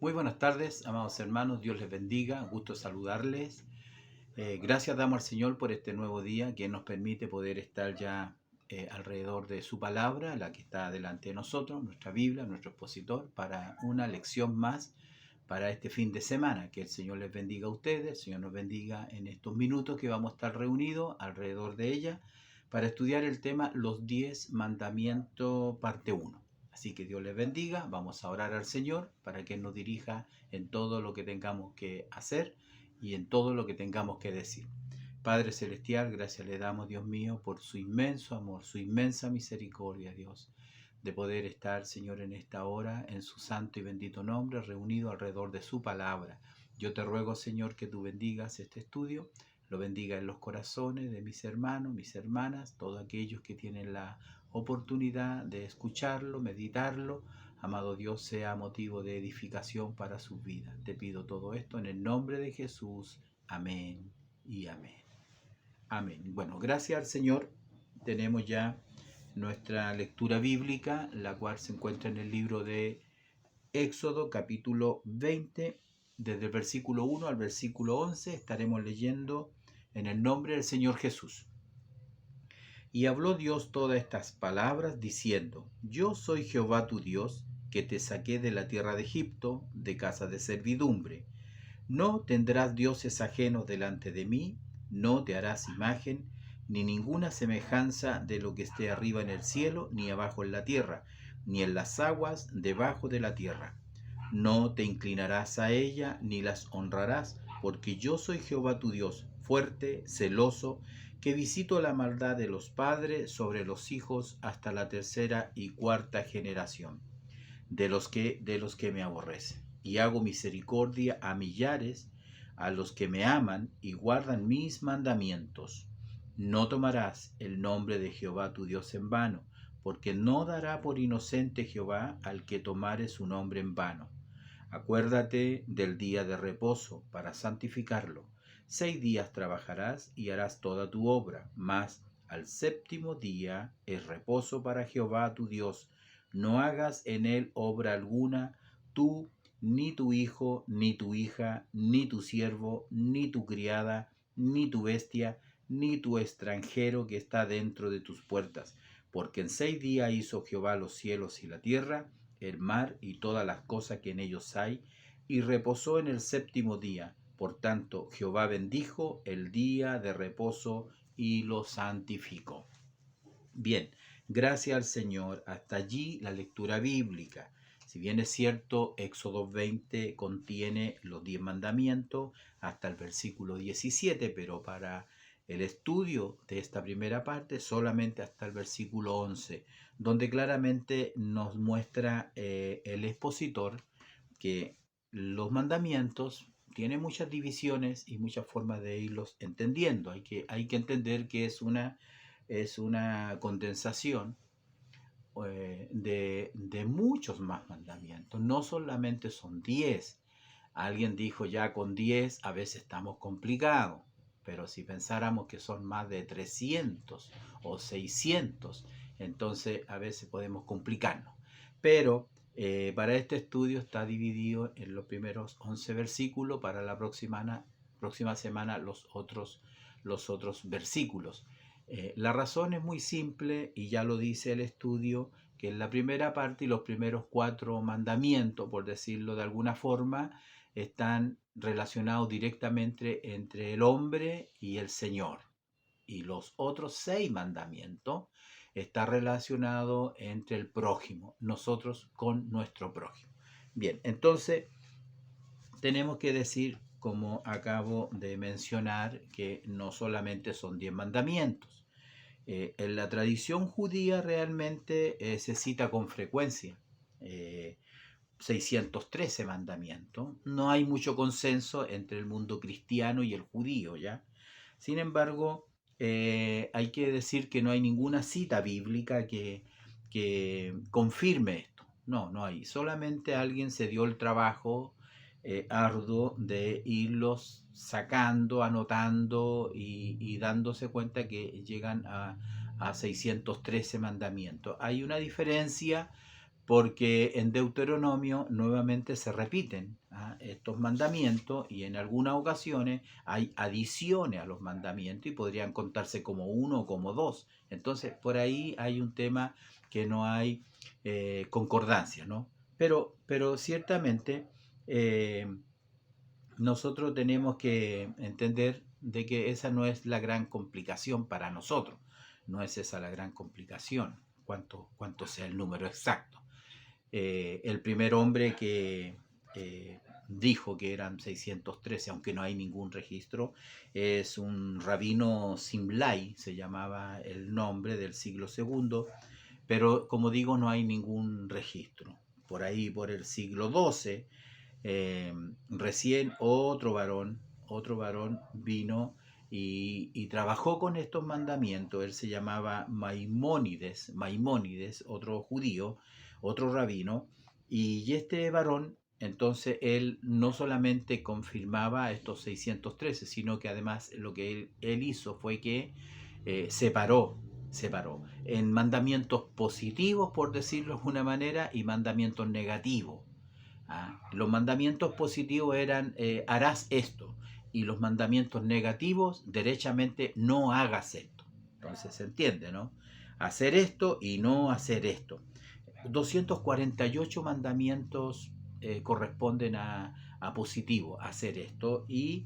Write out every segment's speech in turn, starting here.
Muy buenas tardes, amados hermanos, Dios les bendiga, gusto saludarles. Gracias damos al Señor por este nuevo día que nos permite poder estar ya alrededor de su palabra, la que está delante de nosotros, nuestra Biblia, nuestro expositor, para una lección más para este fin de semana. Que el Señor les bendiga a ustedes, el Señor nos bendiga en estos minutos que vamos a estar reunidos alrededor de ella para estudiar el tema Los 10 Mandamientos, parte 1. Así que Dios les bendiga, vamos a orar al Señor para que nos dirija en todo lo que tengamos que hacer y en todo lo que tengamos que decir. Padre Celestial, gracias le damos, Dios mío, por su inmenso amor, su inmensa misericordia, Dios, de poder estar, Señor, en esta hora, en su santo y bendito nombre, reunido alrededor de su palabra. Yo te ruego, Señor, que tú bendigas este estudio, lo bendiga en los corazones de mis hermanos, mis hermanas, todos aquellos que tienen la oportunidad de escucharlo, meditarlo. Amado Dios, sea motivo de edificación para sus vidas. Te pido todo esto en el nombre de Jesús. Amén y amén. Amén. Bueno, gracias al Señor. Tenemos ya nuestra lectura bíblica, la cual se encuentra en el libro de Éxodo, capítulo 20, desde el versículo 1 al versículo 11. Estaremos leyendo en el nombre del Señor Jesús. Y habló Dios todas estas palabras, diciendo: Yo soy Jehová tu Dios, que te saqué de la tierra de Egipto, de casa de servidumbre. No tendrás dioses ajenos delante de mí, no te harás imagen, ni ninguna semejanza de lo que esté arriba en el cielo, ni abajo en la tierra, ni en las aguas debajo de la tierra. No te inclinarás a ella, ni las honrarás, porque yo soy Jehová tu Dios, fuerte, celoso, que visito la maldad de los padres sobre los hijos hasta la tercera y cuarta generación de los que me aborrecen. Y hago misericordia a millares, a los que me aman y guardan mis mandamientos. No tomarás el nombre de Jehová tu Dios en vano, porque no dará por inocente Jehová al que tomare su nombre en vano. Acuérdate del día de reposo para santificarlo. 6 días trabajarás y harás toda tu obra, mas al séptimo día es reposo para Jehová tu Dios. No hagas en él obra alguna, tú, ni tu hijo, ni tu hija, ni tu siervo, ni tu criada, ni tu bestia, ni tu extranjero que está dentro de tus puertas. Porque en 6 días hizo Jehová los cielos y la tierra, el mar y todas las cosas que en ellos hay, y reposó en el séptimo día. Por tanto, Jehová bendijo el día de reposo y lo santificó. Bien, gracias al Señor. Hasta allí la lectura bíblica. Si bien es cierto, Éxodo 20 contiene los 10 mandamientos hasta el versículo 17, pero para el estudio de esta primera parte solamente hasta el versículo 11, donde claramente nos muestra el expositor que los mandamientos tienen muchas divisiones y muchas formas de irlos entendiendo. Hay que entender que es una condensación de muchos más mandamientos. No solamente son 10. Alguien dijo ya con 10 a veces estamos complicados, pero si pensáramos que son más de 300 o 600, entonces a veces podemos complicarnos. Pero para este estudio está dividido en los primeros 11 versículos, para la próxima semana los otros versículos. La razón es muy simple y ya lo dice el estudio, que en la primera parte y los primeros 4 mandamientos, por decirlo de alguna forma, están relacionados directamente entre el hombre y el Señor. Y los otros 6 mandamientos están relacionados entre el prójimo, nosotros con nuestro prójimo. Bien, entonces tenemos que decir, como acabo de mencionar, que no solamente son 10 mandamientos. En la tradición judía realmente se cita con frecuencia 613 mandamientos. No hay mucho consenso entre el mundo cristiano y el judío, ¿ya? Sin embargo, hay que decir que no hay ninguna cita bíblica que confirme esto. No, no hay. Solamente alguien se dio el trabajo arduo de irlos sacando, anotando y dándose cuenta que llegan a 613 mandamientos. Hay una diferencia, porque en Deuteronomio nuevamente se repiten estos mandamientos y en algunas ocasiones hay adiciones a los mandamientos y podrían contarse como uno o como dos. Entonces, por ahí hay un tema que no hay concordancia, ¿no? Pero ciertamente nosotros tenemos que entender de que esa no es la gran complicación para nosotros. No es esa la gran complicación, cuánto sea el número exacto. El primer hombre que dijo que eran 613, aunque no hay ningún registro, es un rabino Simlai, se llamaba el nombre, del siglo II, pero como digo, no hay ningún registro. Por ahí, por el siglo XII, recién otro varón vino y trabajó con estos mandamientos. Él se llamaba Maimónides, otro judío, otro rabino, y este varón, entonces él no solamente confirmaba estos 613, sino que además lo que él hizo fue que separó en mandamientos positivos, por decirlo de alguna manera, y mandamientos negativos. Los mandamientos positivos eran harás esto, y los mandamientos negativos derechamente no hagas esto. Entonces se entiende, ¿no? Hacer esto y no hacer esto. 248 mandamientos corresponden a positivo, hacer esto, y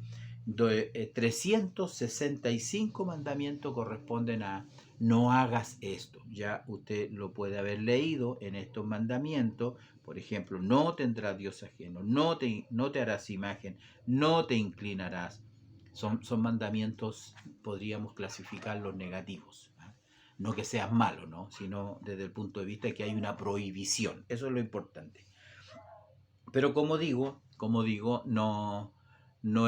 365 mandamientos corresponden a no hagas esto. Ya usted lo puede haber leído en estos mandamientos. Por ejemplo, no tendrás Dios ajeno, no te harás imagen, no te inclinarás. Son mandamientos, podríamos clasificarlos negativos. No que sean malos, ¿no? Sino desde el punto de vista de que hay una prohibición. Eso es lo importante. Pero como digo, no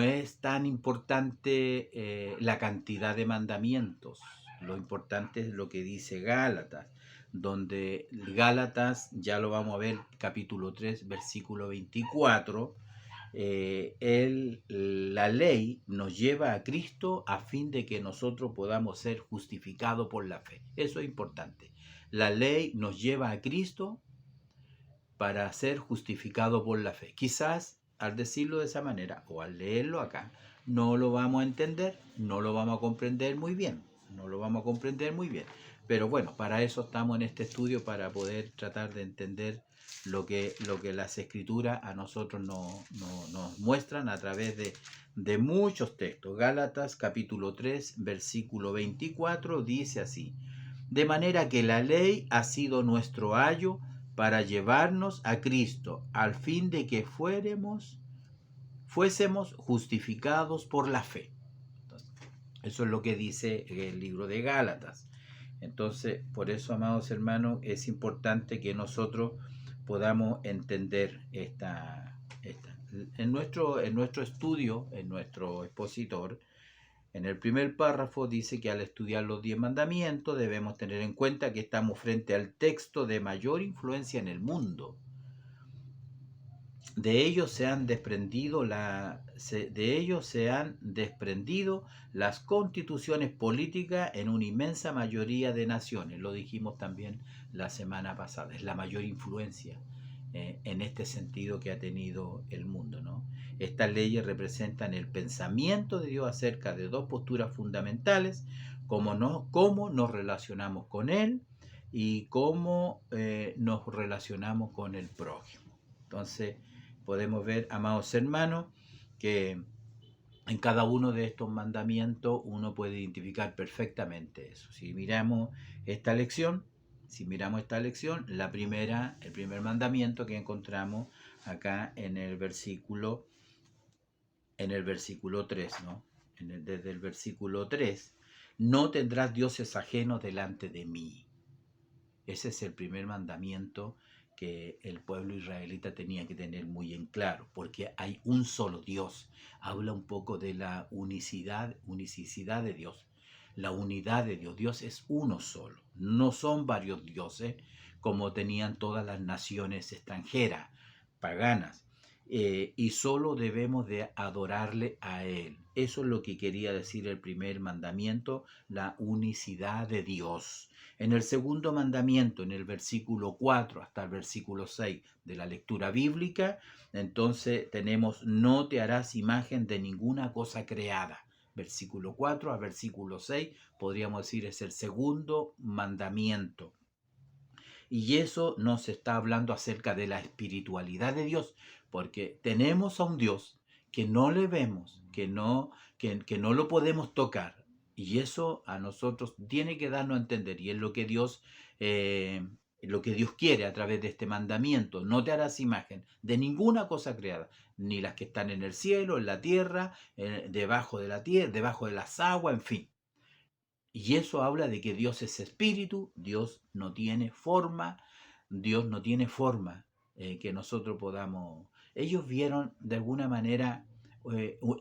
es tan importante la cantidad de mandamientos. Lo importante es lo que dice Gálatas, donde Gálatas, ya lo vamos a ver, capítulo 3, versículo 24, la ley nos lleva a Cristo a fin de que nosotros podamos ser justificados por la fe. Eso es importante. La ley nos lleva a Cristo para ser justificado por la fe. Quizás al decirlo de esa manera o al leerlo acá, no lo vamos a entender, no lo vamos a comprender muy bien, Pero bueno, para eso estamos en este estudio, para poder tratar de entender lo que las escrituras a nosotros nos muestran a través de muchos textos. Gálatas capítulo 3, versículo 24 dice así: de manera que la ley ha sido nuestro ayo para llevarnos a Cristo, al fin de que fuésemos justificados por la fe. Entonces, eso es lo que dice el libro de Gálatas. Entonces, por eso, amados hermanos, es importante que nosotros podamos entender en nuestro estudio, en nuestro expositor. En el primer párrafo dice que al estudiar los 10 mandamientos debemos tener en cuenta que estamos frente al texto de mayor influencia en el mundo. De ellos se han desprendido las constituciones políticas en una inmensa mayoría de naciones. Lo dijimos también la semana pasada. Es la mayor influencia en este sentido que ha tenido el mundo, ¿no? Estas leyes representan el pensamiento de Dios acerca de dos posturas fundamentales: cómo nos relacionamos con Él y cómo nos relacionamos con el prójimo. Entonces, podemos ver, amados hermanos, que en cada uno de estos mandamientos uno puede identificar perfectamente eso. Si miramos esta lección, el primer mandamiento que encontramos acá en el versículo 3, ¿no? Desde el versículo 3, no tendrás dioses ajenos delante de mí. Ese es el primer mandamiento que el pueblo israelita tenía que tener muy en claro, porque hay un solo Dios. Habla un poco de la unicidad de Dios, la unidad de Dios. Dios es uno solo, no son varios dioses como tenían todas las naciones extranjeras, paganas. y solo debemos de adorarle a Él. Eso es lo que quería decir el primer mandamiento, la unicidad de Dios. En el segundo mandamiento, en el versículo 4 hasta el versículo 6 de la lectura bíblica, entonces tenemos: no te harás imagen de ninguna cosa creada. Versículo 4 a versículo 6, podríamos decir, es el segundo mandamiento. Y eso nos está hablando acerca de la espiritualidad de Dios, porque tenemos a un Dios que no le vemos, que no lo podemos tocar. Y eso a nosotros tiene que darnos a entender, y es eh, lo que Dios quiere a través de este mandamiento: no te harás imagen de ninguna cosa creada, ni las que están en el cielo, en la tierra, debajo de la tierra, debajo de las aguas, en fin. Y eso habla de que Dios es espíritu, Dios no tiene forma que nosotros podamos. Ellos vieron de alguna manera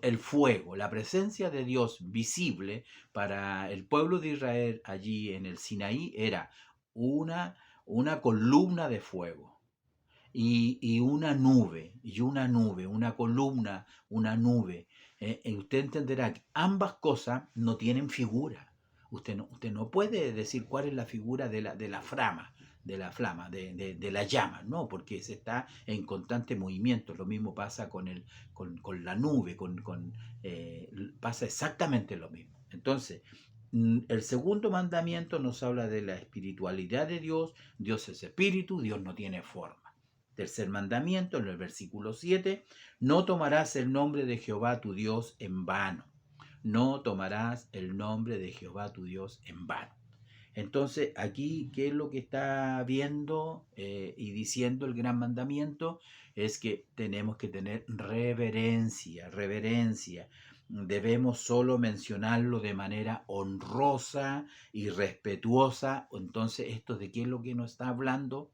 el fuego, la presencia de Dios visible para el pueblo de Israel allí en el Sinaí era una, una columna de fuego. Y una nube, una columna, una nube. Usted entenderá que ambas cosas no tienen figura. Usted no puede decir cuál es la figura de la flama, de la llama, no, porque se está en constante movimiento. Lo mismo pasa con la nube, pasa exactamente lo mismo. Entonces, el segundo mandamiento nos habla de la espiritualidad de Dios. Dios es espíritu, Dios no tiene forma. Tercer mandamiento, en el versículo 7, no tomarás el nombre de Jehová tu Dios en vano. No tomarás el nombre de Jehová tu Dios en vano. Entonces, aquí, ¿qué es lo que está viendo y diciendo el gran mandamiento? Es que tenemos que tener reverencia, reverencia. Debemos solo mencionarlo de manera honrosa y respetuosa. Entonces, ¿esto de qué es lo que nos está hablando?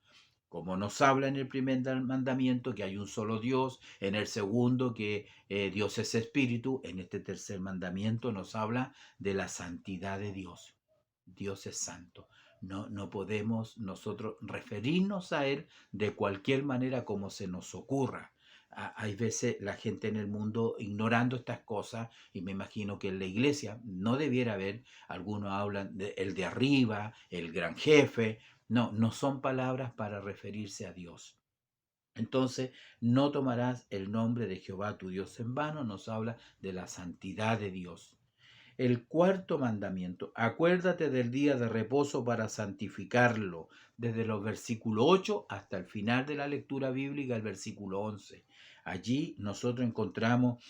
Como nos habla en el primer mandamiento que hay un solo Dios, en el segundo que Dios es espíritu, en este tercer mandamiento nos habla de la santidad de Dios. Dios es santo. No podemos nosotros referirnos a Él de cualquier manera como se nos ocurra. Hay veces la gente en el mundo ignorando estas cosas, y me imagino que en la iglesia no debiera haber, algunos hablan de el de arriba, el gran jefe. No, no son palabras para referirse a Dios. Entonces, no tomarás el nombre de Jehová tu Dios en vano, nos habla de la santidad de Dios. El cuarto mandamiento: acuérdate del día de reposo para santificarlo, desde los versículos 8 hasta el final de la lectura bíblica, el versículo 11. Allí nosotros encontramos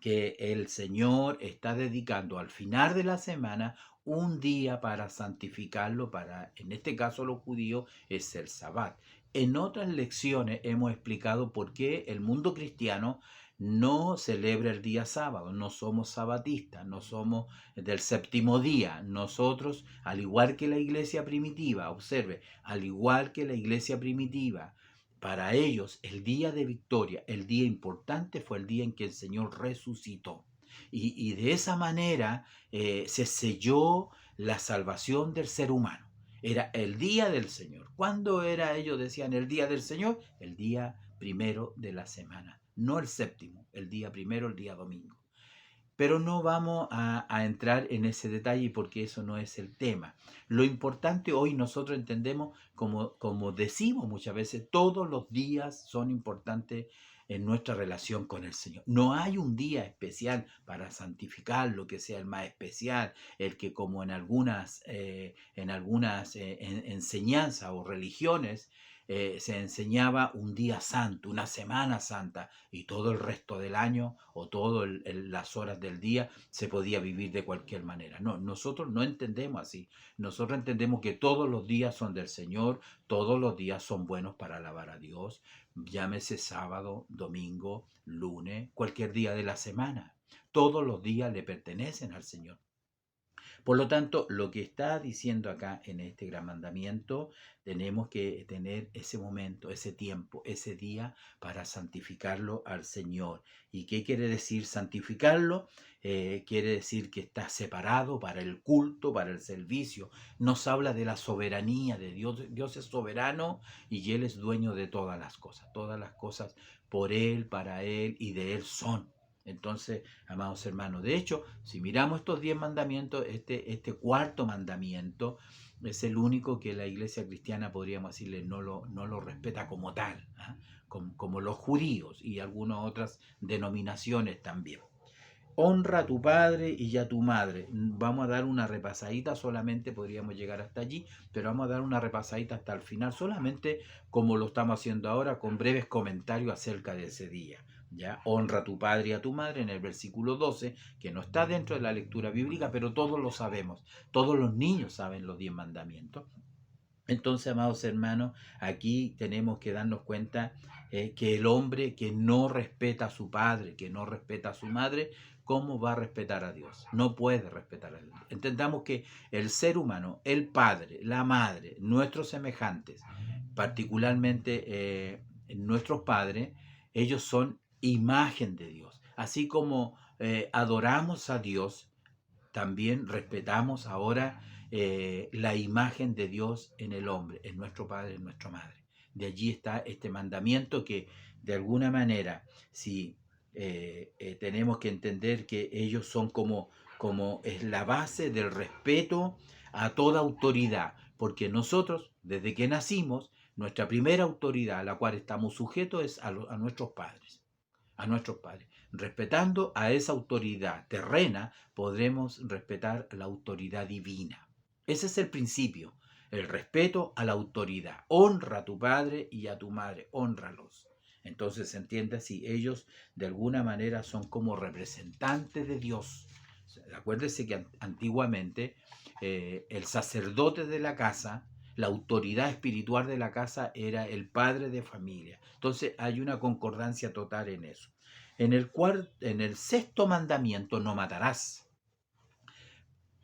que el Señor está dedicando al final de la semana un día para santificarlo, en este caso los judíos, es el Sabbat. En otras lecciones hemos explicado por qué el mundo cristiano no celebra el día sábado. No somos sabatistas, no somos del séptimo día. Nosotros, al igual que la iglesia primitiva, observe, al igual que la iglesia primitiva, para ellos el día de victoria, el día importante, fue el día en que el Señor resucitó. Y de esa manera se selló la salvación del ser humano. Era el día del Señor. ¿Cuándo era? Ellos decían el día del Señor, el día primero de la semana, no el séptimo, el día primero, el día domingo. Pero no vamos a entrar en ese detalle porque eso no es el tema. Lo importante hoy, nosotros entendemos, como decimos muchas veces, todos los días son importantes en nuestra relación con el Señor. No hay un día especial para santificar lo que sea el más especial, el que, como en algunas enseñanzas o religiones, se enseñaba un día santo, una semana santa, y todo el resto del año o todas las horas del día se podía vivir de cualquier manera. No, nosotros no entendemos así. Nosotros entendemos que todos los días son del Señor, todos los días son buenos para alabar a Dios, llámese sábado, domingo, lunes, cualquier día de la semana. Todos los días le pertenecen al Señor. Por lo tanto, lo que está diciendo acá en este gran mandamiento, tenemos que tener ese momento, ese tiempo, ese día para santificarlo al Señor. ¿Y qué quiere decir santificarlo? Quiere decir que está separado para el culto, para el servicio. Nos habla de la soberanía de Dios. Dios es soberano y Él es dueño de todas las cosas. Todas las cosas por Él, para Él y de Él son. Entonces, amados hermanos, de hecho, si miramos estos 10 mandamientos, este cuarto mandamiento es el único que la iglesia cristiana, podríamos decirle, no lo respeta como tal, ¿ah? Como los judíos y algunas otras denominaciones también. Honra a tu padre y a tu madre. Vamos a dar una repasadita, solamente podríamos llegar hasta allí, pero vamos a dar una repasadita hasta el final, solamente como lo estamos haciendo ahora, con breves comentarios acerca de ese día. ¿Ya? Honra a tu padre y a tu madre en el versículo 12, que no está dentro de la lectura bíblica, pero todos lo sabemos. Todos los niños saben los 10 mandamientos. Entonces, amados hermanos, aquí tenemos que darnos cuenta que el hombre que no respeta a su padre, que no respeta a su madre, ¿cómo va a respetar a Dios? No puede respetar a Dios. Entendamos que el ser humano, el padre, la madre, nuestros semejantes, particularmente nuestros padres, ellos son imagen de Dios. Así como adoramos a Dios, también respetamos ahora la imagen de Dios en el hombre, en nuestro padre, en nuestra madre. De allí está este mandamiento que de alguna manera, si tenemos que entender que ellos son como es la base del respeto a toda autoridad, porque nosotros, desde que nacimos, nuestra primera autoridad a la cual estamos sujetos es a nuestros padres. A nuestros padres. Respetando a esa autoridad terrena, podremos respetar la autoridad divina. Ese es el principio, el respeto a la autoridad. Honra a tu padre y a tu madre, hónralos. Entonces se entiende así, ellos de alguna manera son como representantes de Dios. Acuérdese que antiguamente el sacerdote de la casa, la autoridad espiritual de la casa era el padre de familia. Entonces hay una concordancia total en eso. En el sexto mandamiento, no matarás.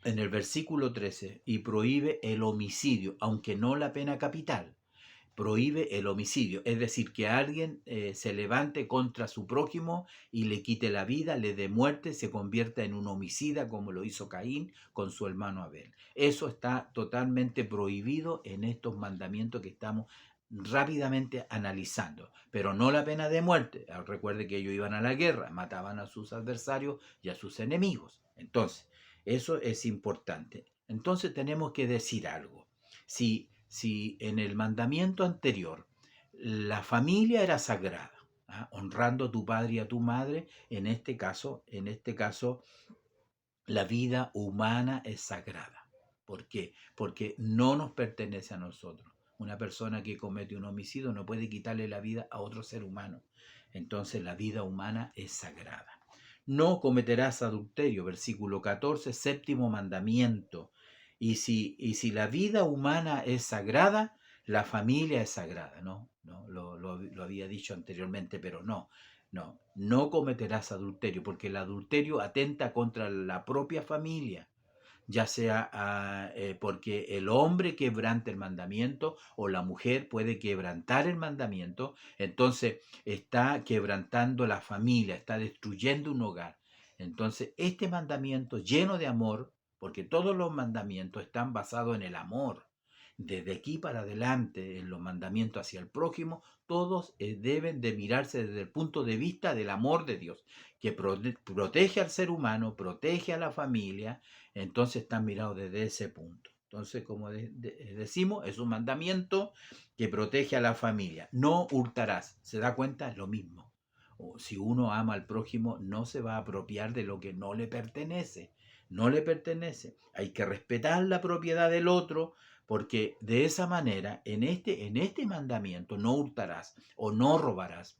En el versículo 13, y prohíbe el homicidio, aunque no la pena capital. Prohíbe el homicidio, es decir, que alguien se levante contra su prójimo y le quite la vida, le dé muerte, se convierta en un homicida como lo hizo Caín con su hermano Abel. Eso está totalmente prohibido en estos mandamientos que estamos rápidamente analizando, pero no la pena de muerte. Recuerde que ellos iban a la guerra, mataban a sus adversarios y a sus enemigos. Entonces, eso es importante. Entonces tenemos que decir algo. Si en el mandamiento anterior la familia era sagrada, honrando a tu padre y a tu madre, en este caso, la vida humana es sagrada. ¿Por qué? Porque no nos pertenece a nosotros. Una persona que comete un homicidio no puede quitarle la vida a otro ser humano. Entonces la vida humana es sagrada. No cometerás adulterio, versículo 14, séptimo mandamiento. Y si la vida humana es sagrada, la familia es sagrada, ¿no? Lo había dicho anteriormente, pero no cometerás adulterio, porque el adulterio atenta contra la propia familia, ya sea porque el hombre quebrante el mandamiento o la mujer puede quebrantar el mandamiento, entonces está quebrantando la familia, está destruyendo un hogar. Entonces este mandamiento lleno de amor, porque todos los mandamientos están basados en el amor. Desde aquí para adelante, en los mandamientos hacia el prójimo, todos deben de mirarse desde el punto de vista del amor de Dios, que protege al ser humano, protege a la familia. Entonces están mirados desde ese punto. Entonces, como decimos, es un mandamiento que protege a la familia. No hurtarás. ¿Se da cuenta? Es lo mismo. Si uno ama al prójimo, no se va a apropiar de lo que no le pertenece. No le pertenece. Hay que respetar la propiedad del otro, porque de esa manera, en este mandamiento, no hurtarás o no robarás,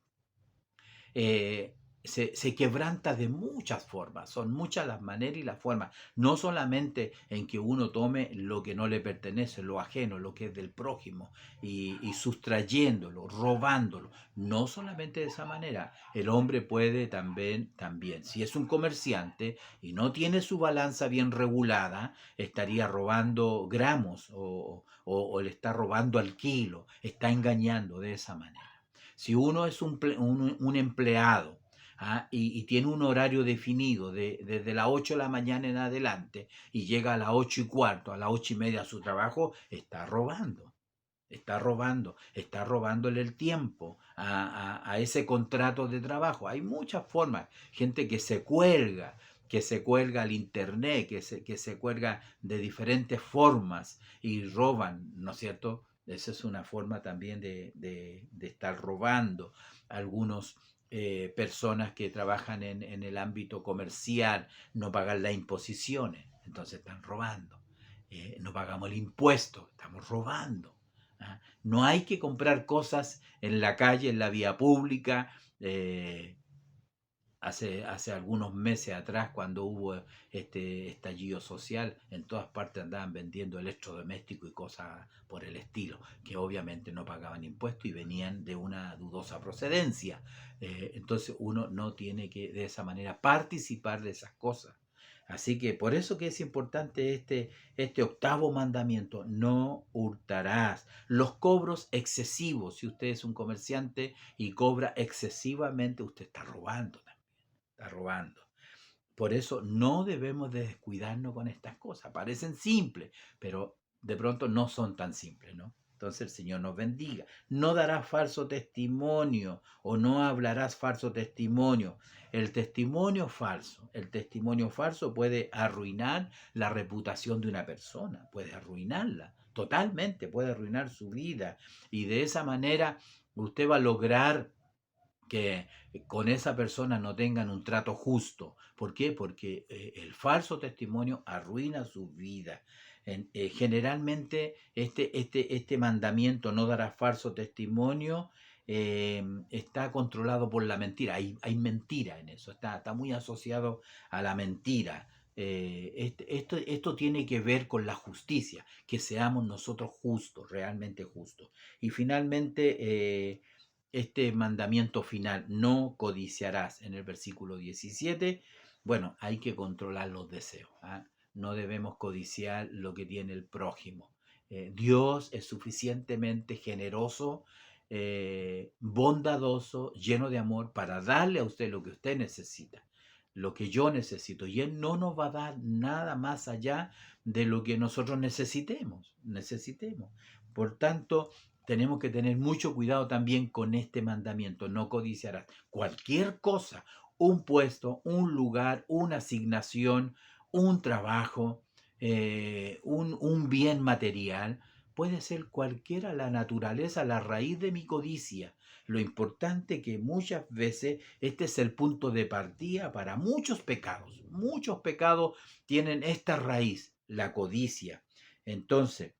se quebranta de muchas formas, son muchas las maneras y las formas, no solamente en que uno tome lo que no le pertenece, lo ajeno, lo que es del prójimo, y sustrayéndolo, robándolo, no solamente de esa manera, el hombre puede también, si es un comerciante y no tiene su balanza bien regulada, estaría robando gramos o le está robando al kilo, está engañando de esa manera. Si uno es un empleado, y tiene un horario definido desde las 8 de la mañana en adelante y llega a las 8:15, a las 8:30 a su trabajo, está robándole el tiempo a ese contrato de trabajo. Hay muchas formas, gente que se cuelga al internet, que se cuelga de diferentes formas y roban, ¿no es cierto? Esa es una forma también de estar robando. Algunos personas que trabajan en el ámbito comercial no pagan las imposiciones, entonces están robando. No pagamos el impuesto, estamos robando. No hay que comprar cosas en la calle, en la vía pública. Hace algunos meses atrás, cuando hubo este estallido social, en todas partes andaban vendiendo electrodomésticos y cosas por el estilo, que obviamente no pagaban impuestos y venían de una dudosa procedencia. Entonces uno no tiene que de esa manera participar de esas cosas. Así que por eso que es importante este octavo mandamiento: no hurtarás. Los cobros excesivos, si usted es un comerciante y cobra excesivamente, usted está robando también, está robando. Por eso no debemos de descuidarnos con estas cosas. Parecen simples, pero de pronto no son tan simples, ¿no? Entonces el Señor nos bendiga. No darás falso testimonio o no hablarás falso testimonio. El testimonio falso puede arruinar la reputación de una persona, puede arruinarla totalmente, puede arruinar su vida. Y de esa manera usted va a lograr que con esa persona no tengan un trato justo. ¿Por qué? Porque el falso testimonio arruina su vida. Generalmente este mandamiento, no darás falso testimonio, está controlado por la mentira. Hay mentira en eso, está muy asociado a la mentira. Esto tiene que ver con la justicia, que seamos nosotros justos, realmente justos. Y finalmente, este mandamiento final: no codiciarás, en el versículo 17, bueno, hay que controlar los deseos. No debemos codiciar lo que tiene el prójimo. Dios es suficientemente generoso, bondadoso, lleno de amor para darle a usted lo que usted necesita, lo que yo necesito, y Él no nos va a dar nada más allá de lo que nosotros necesitemos. Por tanto, tenemos que tener mucho cuidado también con este mandamiento: no codiciarás. Cualquier cosa, un puesto, un lugar, una asignación, un trabajo, un bien material, puede ser cualquiera la naturaleza, la raíz de mi codicia. Lo importante que muchas veces este es el punto de partida para muchos pecados. Muchos pecados tienen esta raíz, la codicia. Entonces,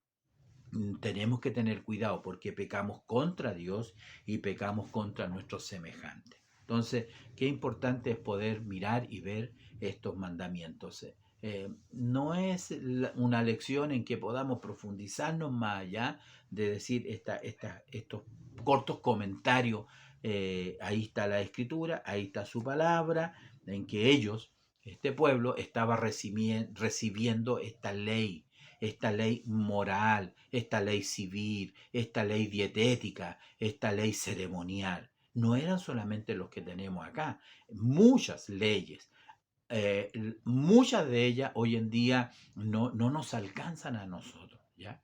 tenemos que tener cuidado porque pecamos contra Dios y pecamos contra nuestros semejantes. Entonces, qué importante es poder mirar y ver estos mandamientos. No es una lección en que podamos profundizarnos más allá de decir estos cortos comentarios. Ahí está la escritura, ahí está su palabra, en que ellos, este pueblo, estaba recibiendo esta ley moral, esta ley civil, esta ley dietética, esta ley ceremonial. No eran solamente los que tenemos acá, muchas leyes. Muchas de ellas hoy en día no nos alcanzan a nosotros, ¿ya?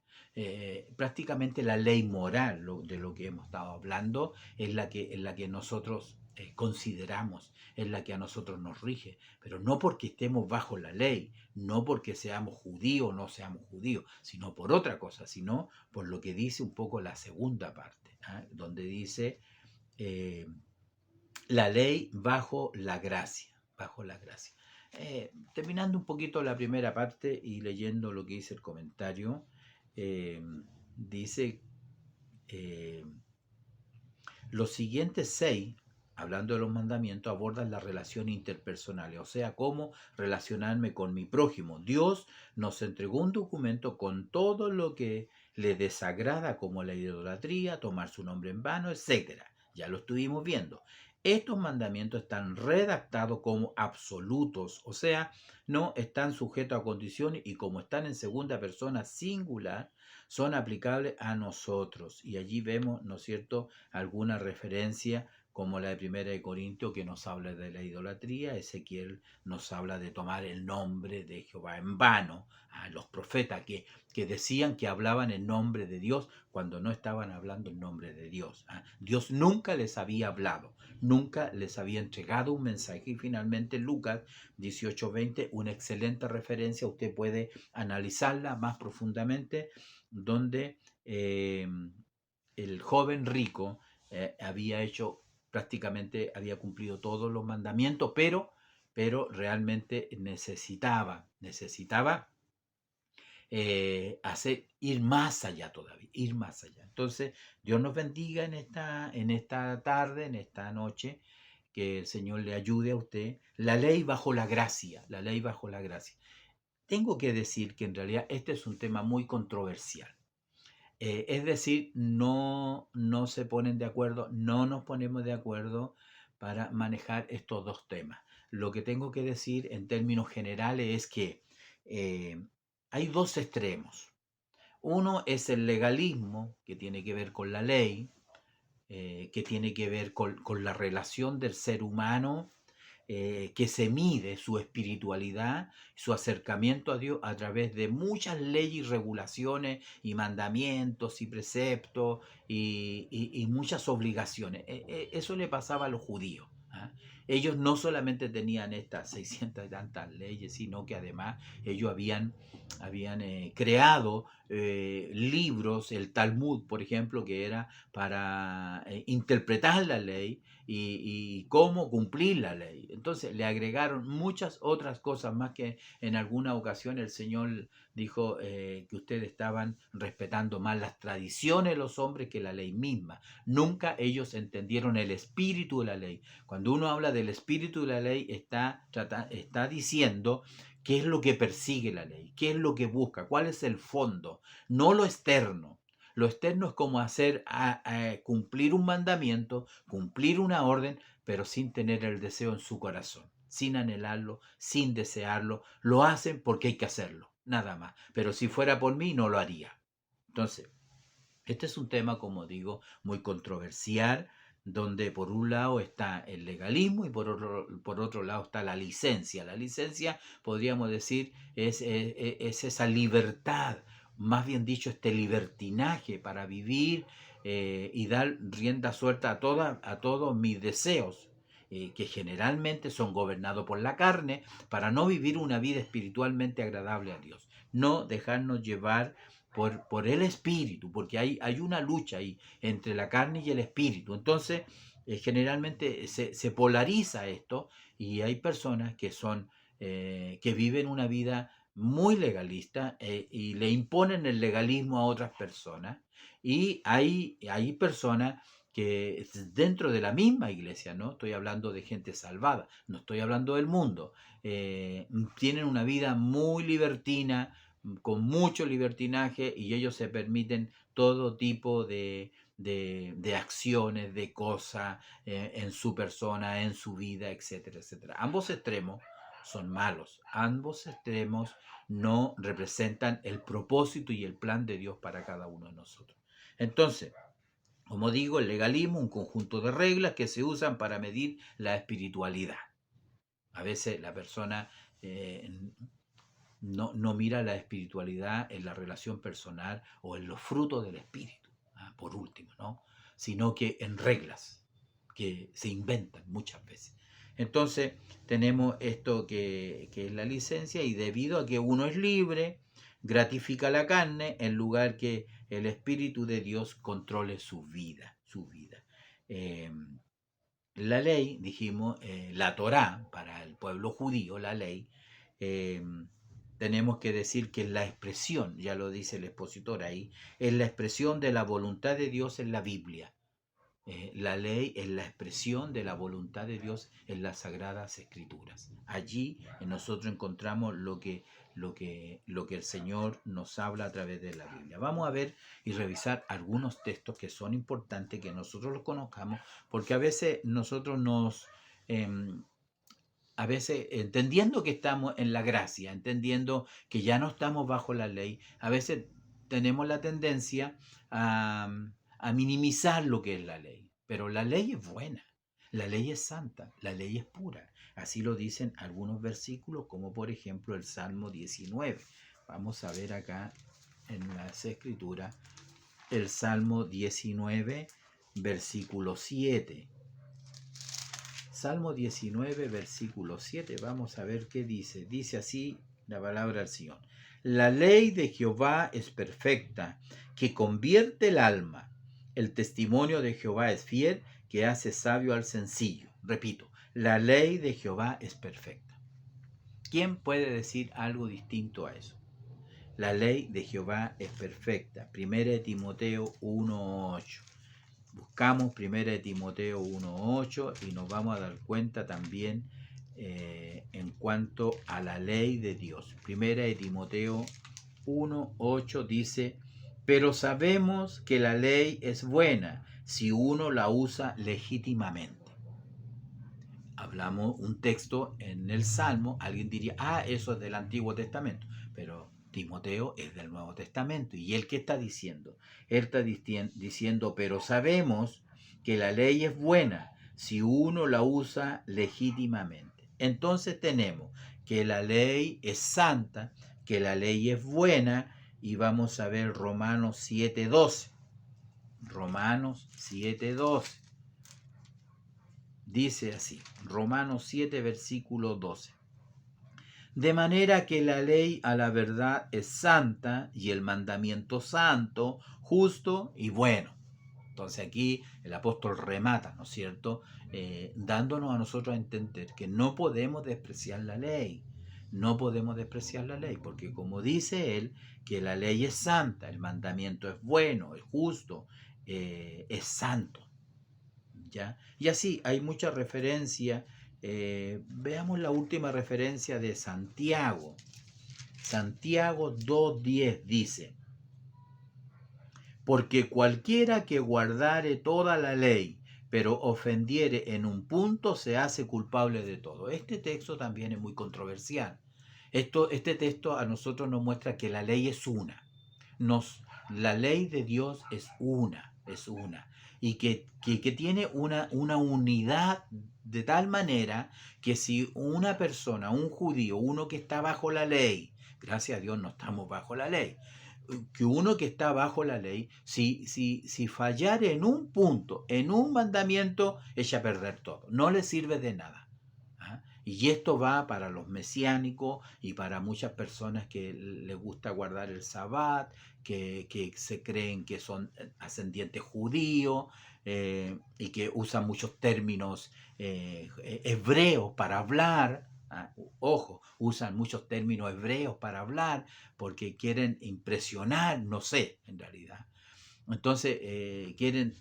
Prácticamente la ley moral de lo que hemos estado hablando es la que nosotros consideramos, es la que a nosotros nos rige, pero no porque estemos bajo la ley, no porque seamos judíos o no seamos judíos, sino por otra cosa, sino por lo que dice un poco la segunda parte, donde dice eh, la ley bajo la gracia. Terminando un poquito la primera parte y leyendo lo que dice el comentario, eh, dice: los siguientes 6 hablando de los mandamientos, abordan la relación interpersonal, o sea, cómo relacionarme con mi prójimo. Dios nos entregó un documento con todo lo que le desagrada, como la idolatría, tomar su nombre en vano, etcétera. Ya lo estuvimos viendo. Estos mandamientos están redactados como absolutos, o sea, no están sujetos a condiciones y como están en segunda persona singular, son aplicables a nosotros. Y allí vemos, ¿no es cierto?, alguna referencia como la de Primera de Corintios, que nos habla de la idolatría. Ezequiel nos habla de tomar el nombre de Jehová en vano. Los profetas que decían que hablaban en nombre de Dios cuando no estaban hablando en nombre de Dios. Dios nunca les había hablado, nunca les había entregado un mensaje. Y finalmente Lucas 18:20, una excelente referencia, usted puede analizarla más profundamente, donde el joven rico había hecho prácticamente, había cumplido todos los mandamientos, pero realmente necesitaba ir más allá todavía, ir más allá. Entonces, Dios nos bendiga en esta tarde, en esta noche, que el Señor le ayude a usted. La ley bajo la gracia, la ley bajo la gracia. Tengo que decir que en realidad este es un tema muy controversial. Es decir, no se ponen de acuerdo, no nos ponemos de acuerdo para manejar estos dos temas. Lo que tengo que decir en términos generales es que hay dos extremos. Uno es el legalismo, que tiene que ver con la ley, que tiene que ver con la relación del ser humano, que se mide su espiritualidad, su acercamiento a Dios a través de muchas leyes y regulaciones y mandamientos y preceptos y muchas obligaciones. Eso le pasaba a los judíos. Ellos no solamente tenían estas 600 y tantas leyes, sino que además ellos habían creado libros, el Talmud, por ejemplo, que era para interpretar la ley y cómo cumplir la ley. Entonces le agregaron muchas otras cosas más, que en alguna ocasión el Señor dijo que ustedes estaban respetando más las tradiciones de los hombres que la ley misma. Nunca ellos entendieron el espíritu de la ley. Cuando uno habla del espíritu de la ley, está diciendo qué es lo que persigue la ley, qué es lo que busca, cuál es el fondo, no lo externo. Lo externo es como cumplir un mandamiento, cumplir una orden, pero sin tener el deseo en su corazón, sin anhelarlo, sin desearlo. Lo hacen porque hay que hacerlo, nada más. Pero si fuera por mí, no lo haría. Entonces, este es un tema, como digo, muy controversial, donde por un lado está el legalismo y por otro lado está la licencia. La licencia, podríamos decir, es esa libertad, más bien dicho, este libertinaje para vivir y dar rienda suelta a todos mis deseos, que generalmente son gobernados por la carne, para no vivir una vida espiritualmente agradable a Dios. No dejarnos llevar por el espíritu, porque hay una lucha ahí entre la carne y el espíritu. Entonces, generalmente se polariza esto y hay personas que viven una vida muy legalista y le imponen el legalismo a otras personas. Y hay personas que dentro de la misma iglesia, ¿no? Estoy hablando de gente salvada, no estoy hablando del mundo, tienen una vida muy libertina, con mucho libertinaje, y ellos se permiten todo tipo de acciones, de cosas en su persona, en su vida, etcétera, etcétera. Ambos extremos son malos, ambos extremos no representan el propósito y el plan de Dios para cada uno de nosotros. Entonces, como digo, el legalismo, un conjunto de reglas que se usan para medir la espiritualidad. A veces la persona no mira la espiritualidad en la relación personal o en los frutos del espíritu, por último, ¿no? Sino que en reglas que se inventan muchas veces. Entonces tenemos esto que es la licencia, y debido a que uno es libre, gratifica la carne en lugar que el Espíritu de Dios controle su vida, su vida. La ley, dijimos, la Torá, para el pueblo judío, la ley, eh, tenemos que decir que es la expresión, ya lo dice el expositor ahí, es la expresión de la voluntad de Dios en la Biblia. La ley es la expresión de la voluntad de Dios en las Sagradas Escrituras. Allí nosotros encontramos lo que el Señor nos habla a través de la Biblia. Vamos a ver y revisar algunos textos que son importantes que nosotros los conozcamos, porque a veces nosotros a veces entendiendo que estamos en la gracia, entendiendo que ya no estamos bajo la ley, a veces tenemos la tendencia a, a minimizar lo que es la ley. Pero la ley es buena, la ley es santa, la ley es pura. Así lo dicen algunos versículos, como por ejemplo el Salmo 19. Vamos a ver acá en las Escrituras el Salmo 19, versículo 7. Salmo 19, versículo 7. Vamos a ver qué dice. Dice así la palabra del Señor. La ley de Jehová es perfecta, que convierte el alma. El testimonio de Jehová es fiel, que hace sabio al sencillo. Repito, la ley de Jehová es perfecta. ¿Quién puede decir algo distinto a eso? La ley de Jehová es perfecta. 1 Timoteo 1:8. Buscamos 1 Timoteo 1:8 y nos vamos a dar cuenta también en cuanto a la ley de Dios. 1 Timoteo 1:8 dice, pero sabemos que la ley es buena si uno la usa legítimamente. Hablamos un texto en el Salmo, alguien diría, eso es del Antiguo Testamento, pero Timoteo es del Nuevo Testamento. ¿Y él qué está diciendo? Él está diciendo, pero sabemos que la ley es buena si uno la usa legítimamente. Entonces tenemos que la ley es santa, que la ley es buena, y vamos a ver Romanos 7:12. Romanos 7:12. Dice así, Romanos 7, versículo 12. De manera que la ley a la verdad es santa y el mandamiento santo, justo y bueno. Entonces aquí el apóstol remata, ¿no es cierto? Dándonos a nosotros a entender que no podemos despreciar la ley. No podemos despreciar la ley, porque como dice él, que la ley es santa, el mandamiento es bueno, es justo, es santo. ¿Ya? Y así hay mucha referencia. Veamos la última referencia de Santiago. Santiago 2:10 dice, porque cualquiera que guardare toda la ley, pero ofendiere en un punto, se hace culpable de todo. Este texto también es muy controversial. Este texto a nosotros nos muestra que la ley es una. La ley de Dios es una. Y que tiene una unidad de tal manera que si una persona, un judío, uno que está bajo la ley, gracias a Dios no estamos bajo la ley, que uno que está bajo la ley, si fallare en un punto, en un mandamiento, echa a perder todo, no le sirve de nada. ¿Ah? Y esto va para los mesiánicos y para muchas personas que les gusta guardar el sabbat, que se creen que son ascendientes judíos y que usan muchos términos hebreos para hablar. Ojo, usan muchos términos hebreos para hablar porque quieren impresionar, no sé, en realidad. Entonces quieren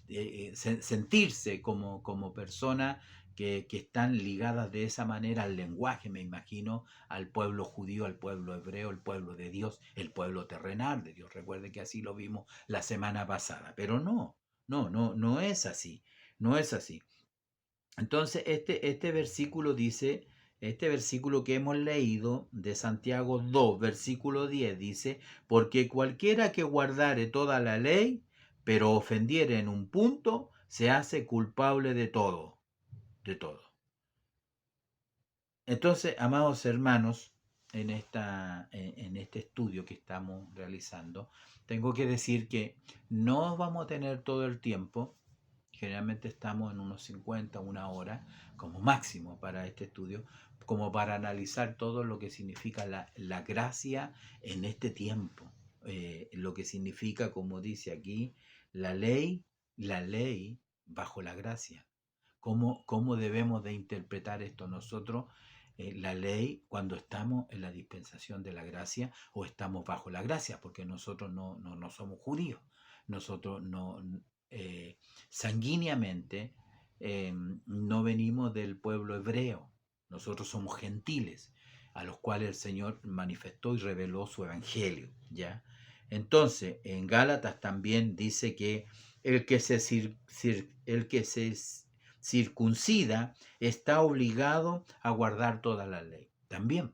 sentirse como personas que están ligadas de esa manera al lenguaje, me imagino, al pueblo judío, al pueblo hebreo, el pueblo de Dios, el pueblo terrenal de Dios. Recuerde que así lo vimos la semana pasada, pero no es así, no es así. Entonces este versículo dice, este versículo que hemos leído de Santiago 2, versículo 10 dice, porque cualquiera que guardare toda la ley, pero ofendiere en un punto, se hace culpable de todo, de todo. Entonces, amados hermanos, en este estudio que estamos realizando, tengo que decir que no vamos a tener todo el tiempo. Generalmente estamos en unos 50, una hora como máximo para este estudio, como para analizar todo lo que significa la gracia en este tiempo. Lo que significa, como dice aquí, la ley bajo la gracia. ¿Cómo debemos de interpretar esto nosotros? La ley cuando estamos en la dispensación de la gracia o estamos bajo la gracia, porque nosotros no somos judíos. Nosotros sanguíneamente, no venimos del pueblo hebreo. Nosotros somos gentiles, a los cuales el Señor manifestó y reveló su evangelio, ¿ya? Entonces, en Gálatas también dice que el que se circuncida está obligado a guardar toda la ley. También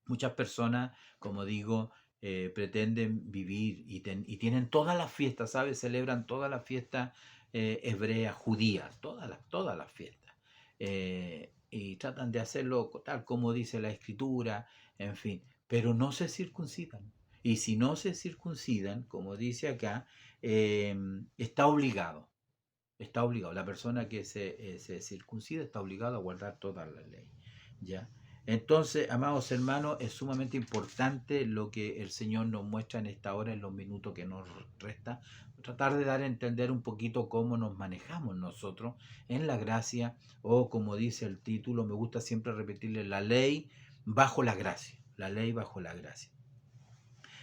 muchas personas, como digo, pretenden vivir y tienen todas las fiestas, ¿sabes? Celebran todas las fiestas hebreas, judías, todas las fiestas. Y tratan de hacerlo tal como dice la escritura, en fin, pero no se circuncidan. Y si no se circuncidan, como dice acá, está obligado. Está obligado. La persona que se circuncida está obligada a guardar toda la ley. ¿Ya? Entonces, amados hermanos, es sumamente importante lo que el Señor nos muestra en esta hora, en los minutos que nos resta, tratar de dar a entender un poquito cómo nos manejamos nosotros en la gracia, o como dice el título, me gusta siempre repetirle, la ley bajo la gracia, la ley bajo la gracia.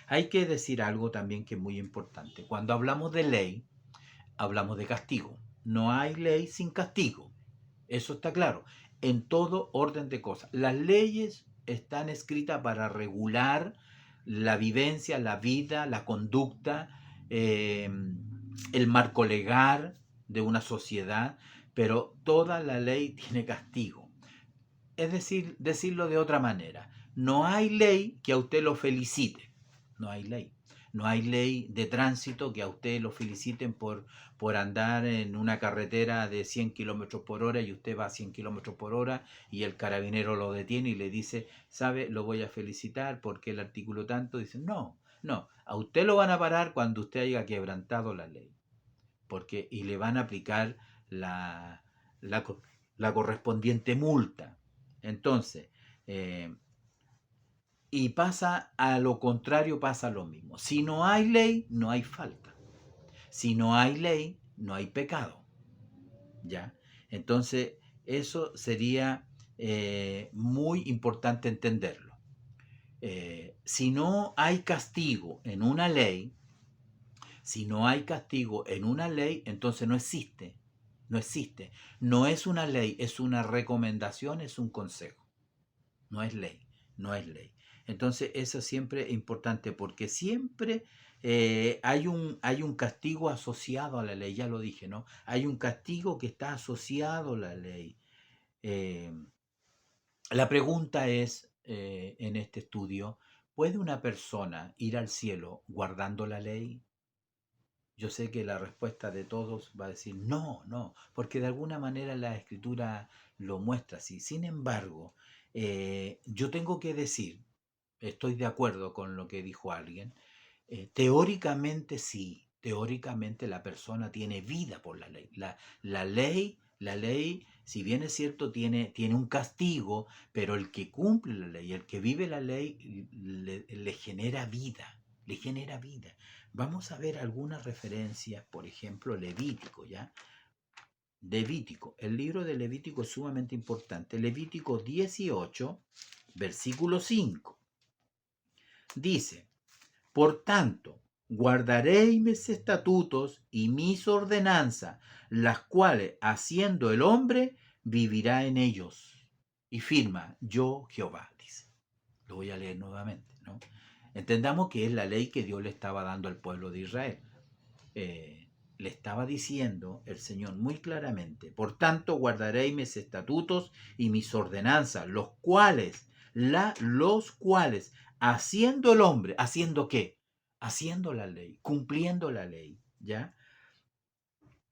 Hay que decir algo también que es muy importante. Cuando hablamos de ley, hablamos de castigo. No hay ley sin castigo. Eso está claro. En todo orden de cosas. Las leyes están escritas para regular la vivencia, la vida, la conducta, el marco legal de una sociedad, pero toda la ley tiene castigo. Es decir, decirlo de otra manera, no hay ley que a usted lo felicite. No hay ley. No hay ley de tránsito que a usted lo feliciten por andar en una carretera de 100 kilómetros por hora y usted va a 100 kilómetros por hora y el carabinero lo detiene y le dice, ¿sabe? Lo voy a felicitar porque el artículo tanto. Dice, no, no, a usted lo van a parar cuando usted haya quebrantado la ley. Y le van a aplicar la, la, la correspondiente multa. Entonces, y pasa a lo contrario, pasa lo mismo. Si no hay ley, no hay falta. Si no hay ley, no hay pecado. ¿Ya? Entonces, eso sería muy importante entenderlo. Si no hay castigo en una ley, si no hay castigo en una ley, entonces no existe. No existe. No es una ley, es una recomendación, es un consejo. No es ley, no es ley. Entonces eso siempre es importante porque siempre hay un castigo asociado a la ley, ya lo dije, ¿no? Hay un castigo que está asociado a la ley. Eh, la pregunta es, en este estudio, ¿puede una persona ir al cielo guardando la ley? Yo sé que la respuesta de todos va a decir no, no, porque de alguna manera la escritura lo muestra así. Sin embargo, yo tengo que decir, estoy de acuerdo con lo que dijo alguien, teóricamente sí, teóricamente la persona tiene vida por la ley. La ley, si bien es cierto, tiene un castigo, pero el que cumple la ley, el que vive la ley, le genera vida, le genera vida. Vamos a ver algunas referencias, por ejemplo, Levítico, ¿ya? Levítico, el libro de Levítico es sumamente importante. Levítico 18, versículo 5. Dice, por tanto, guardaréis mis estatutos y mis ordenanzas, las cuales, haciendo el hombre, vivirá en ellos. Y firma, yo Jehová, dice. Lo voy a leer nuevamente, ¿no? Entendamos que es la ley que Dios le estaba dando al pueblo de Israel. Le estaba diciendo el Señor muy claramente, por tanto guardaréis mis estatutos y mis ordenanzas, los cuales, haciendo el hombre, ¿haciendo qué? Haciendo la ley, cumpliendo la ley, ¿ya?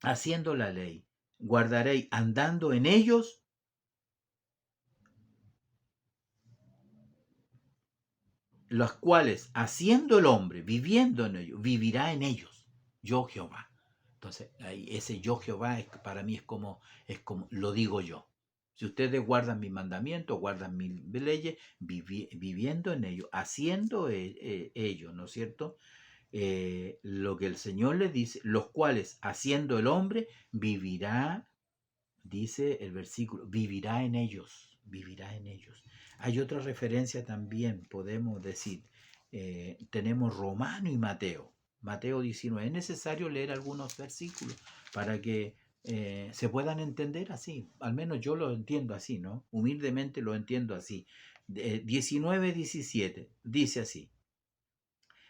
Haciendo la ley, guardaréis andando en ellos, los cuales, haciendo el hombre, viviendo en ellos, vivirá en ellos, yo Jehová. Entonces, ese yo Jehová para mí es como lo digo yo. Si ustedes guardan mis mandamientos, guardan mis leyes, viviendo en ellos, haciendo ellos, ¿no es cierto? Lo que el Señor les dice, los cuales, haciendo el hombre, vivirá, dice el versículo, vivirá en ellos, vivirá en ellos. Hay otra referencia también, podemos decir, tenemos Romano y Mateo. Mateo 19. Es necesario leer algunos versículos para que se puedan entender así. Al menos yo lo entiendo así, ¿no? Humildemente lo entiendo así. 19:17 dice así.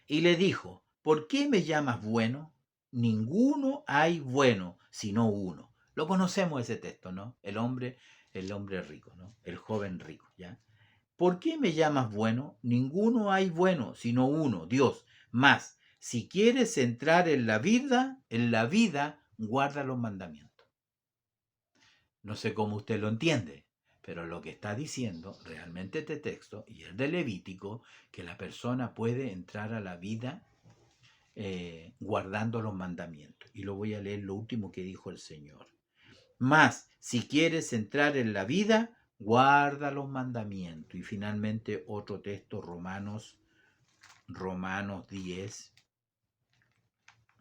Y le dijo, ¿por qué me llamas bueno? Ninguno hay bueno, sino uno. Lo conocemos ese texto, ¿no? El hombre rico, ¿no? El joven rico, ¿ya? ¿Por qué me llamas bueno? Ninguno hay bueno, sino uno, Dios. Mas, si quieres entrar en la vida, guarda los mandamientos. No sé cómo usted lo entiende, pero lo que está diciendo realmente este texto y el de Levítico, que la persona puede entrar a la vida guardando los mandamientos. Y lo voy a leer lo último que dijo el Señor. Mas, si quieres entrar en la vida, guarda los mandamientos. Y finalmente otro texto, Romanos 10,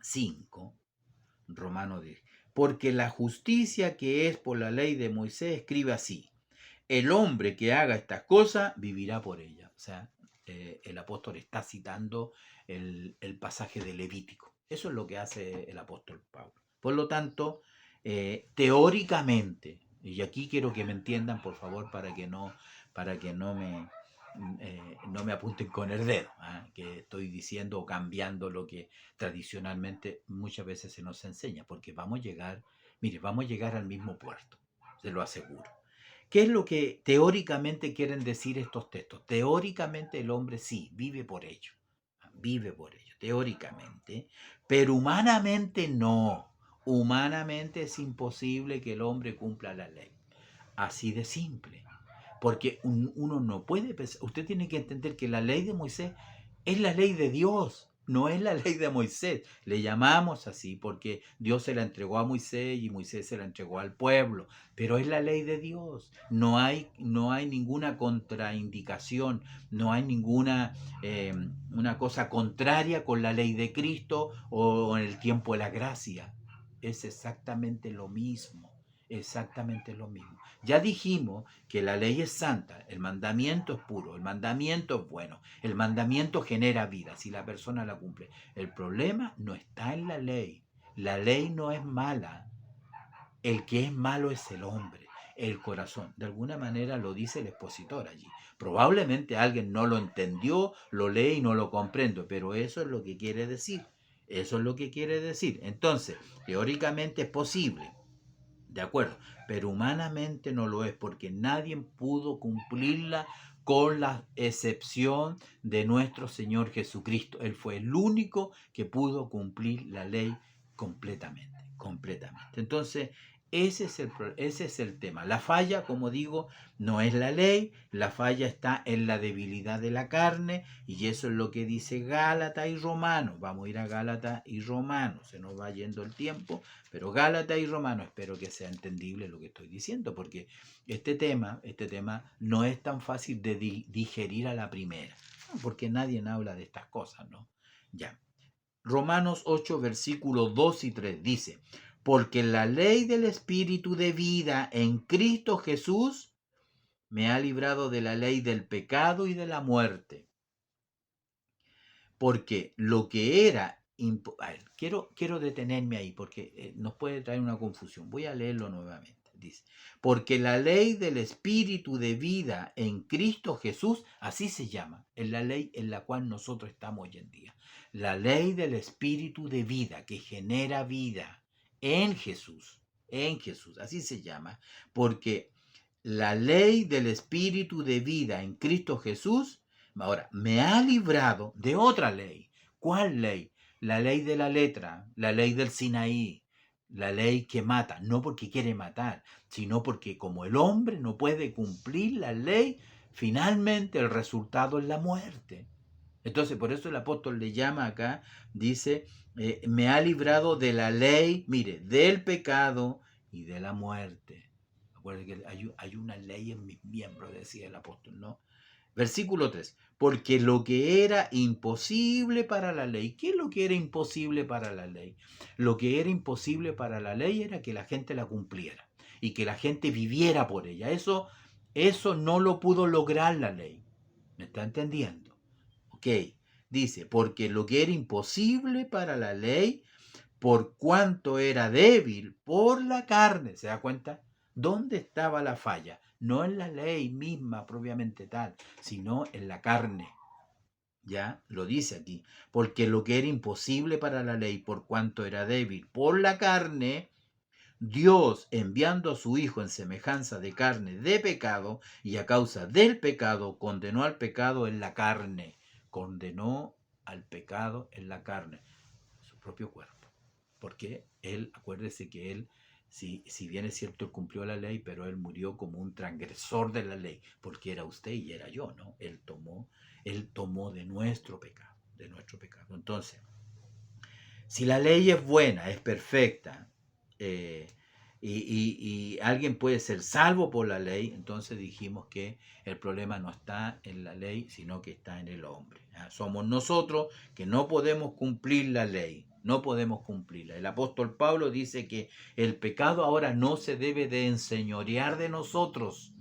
5. Romanos 10. Porque la justicia que es por la ley de Moisés escribe así. El hombre que haga estas cosas vivirá por ellas. O sea, el apóstol está citando el pasaje de Levítico. Eso es lo que hace el apóstol Pablo. Por lo tanto, teóricamente, y aquí quiero que me entiendan, por favor, para que no me apunten con el dedo, que estoy diciendo o cambiando lo que tradicionalmente muchas veces se nos enseña, porque vamos a llegar al mismo puerto, se lo aseguro. ¿Qué es lo que teóricamente quieren decir estos textos? Teóricamente el hombre sí, vive por ello, teóricamente, pero humanamente no. Humanamente es imposible que el hombre cumpla la ley. Así de simple. Porque uno no puede pensar, usted tiene que entender que la ley de Moisés es la ley de Dios, no es la ley de Moisés. Le llamamos así porque Dios se la entregó a Moisés y Moisés se la entregó al pueblo, pero es la ley de Dios. No hay ninguna contraindicación, no hay ninguna una cosa contraria con la ley de Cristo o en el tiempo de la gracia. Es exactamente lo mismo, exactamente lo mismo. Ya dijimos que la ley es santa, el mandamiento es puro, el mandamiento es bueno, el mandamiento genera vida si la persona la cumple. El problema no está en la ley no es mala, el que es malo es el hombre, el corazón. De alguna manera lo dice el expositor allí. Probablemente alguien no lo entendió, lo lee y no lo comprende, pero eso es lo que quiere decir. Eso es lo que quiere decir. Entonces, teóricamente es posible. De acuerdo, pero humanamente no lo es porque nadie pudo cumplirla con la excepción de nuestro Señor Jesucristo. Él fue el único que pudo cumplir la ley completamente, completamente. Entonces, ese es el tema. La falla, como digo, no es la ley, la falla está en la debilidad de la carne y eso es lo que dice Gálatas y Romanos. Vamos a ir a Gálatas y Romanos, se nos va yendo el tiempo, pero Gálatas y Romanos, espero que sea entendible lo que estoy diciendo, porque este tema no es tan fácil de digerir a la primera, porque nadie habla de estas cosas, ¿no? Ya. Romanos 8, versículos 2 y 3 dice, porque la ley del Espíritu de vida en Cristo Jesús me ha librado de la ley del pecado y de la muerte. Porque lo que era... A ver, quiero detenerme ahí porque nos puede traer una confusión. Voy a leerlo nuevamente. Dice, porque la ley del Espíritu de vida en Cristo Jesús, así se llama, es la ley en la cual nosotros estamos hoy en día. La ley del Espíritu de vida que genera vida en Jesús, así se llama, porque la ley del Espíritu de vida en Cristo Jesús, ahora, me ha librado de otra ley. ¿Cuál ley? La ley de la letra, la ley del Sinaí, la ley que mata, no porque quiere matar, sino porque como el hombre no puede cumplir la ley, finalmente el resultado es la muerte. Entonces, por eso el apóstol le llama acá, dice, me ha librado de la ley, mire, del pecado y de la muerte. Acuérdense que hay una ley en mis miembros, decía el apóstol, ¿no? Versículo 3. Porque lo que era imposible para la ley, ¿qué es lo que era imposible para la ley? Lo que era imposible para la ley era que la gente la cumpliera y que la gente viviera por ella. Eso no lo pudo lograr la ley. ¿Me está entendiendo? Ok. Dice, porque lo que era imposible para la ley, por cuanto era débil por la carne. ¿Se da cuenta? ¿Dónde estaba la falla? No en la ley misma propiamente tal, sino en la carne. Ya lo dice aquí. Porque lo que era imposible para la ley, por cuanto era débil por la carne, Dios, enviando a su Hijo en semejanza de carne de pecado, y a causa del pecado, condenó al pecado en la carne. Condenó al pecado en la carne, su propio cuerpo. Porque él, acuérdese que él, si bien es cierto, él cumplió la ley, pero él murió como un transgresor de la ley, porque era usted y era yo, ¿no? Él tomó de nuestro pecado, de nuestro pecado. Entonces, si la ley es buena, es perfecta, eh, y alguien puede ser salvo por la ley, entonces dijimos que el problema no está en la ley, sino que está en el hombre. ¿Ya? Somos nosotros que no podemos cumplir la ley, no podemos cumplirla. El apóstol Pablo dice que el pecado ahora no se debe de enseñorear de nosotros,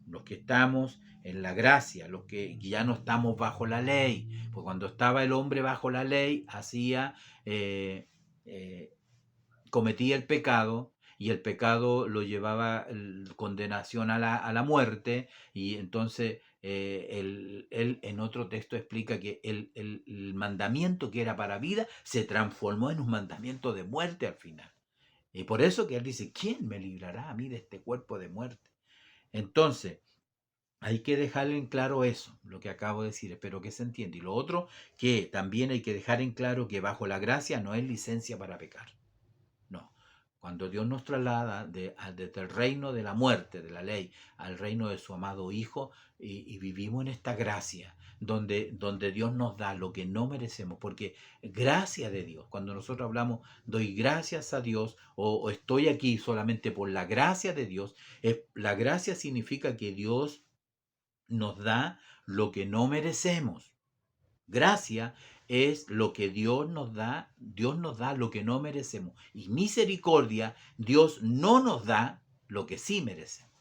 los que estamos en la gracia, los que ya no estamos bajo la ley, pues cuando estaba el hombre bajo la ley, eh, eh, cometía el pecado, y el pecado lo llevaba condenación a la muerte, y entonces él en otro texto explica que el mandamiento que era para vida se transformó en un mandamiento de muerte al final. Y por eso que él dice, ¿quién me librará a mí de este cuerpo de muerte? Entonces, hay que dejarle en claro eso, lo que acabo de decir, espero que se entienda. Y lo otro, que también hay que dejar en claro que bajo la gracia no es licencia para pecar. No. Cuando Dios nos traslada desde el reino de la muerte, de la ley, al reino de su amado Hijo, y vivimos en esta gracia, donde Dios nos da lo que no merecemos, porque gracia de Dios, cuando nosotros hablamos, doy gracias a Dios, o estoy aquí solamente por la gracia de Dios, la gracia significa que Dios nos da lo que no merecemos. Gracia es lo que Dios nos da lo que no merecemos. Y misericordia, Dios no nos da lo que sí merecemos.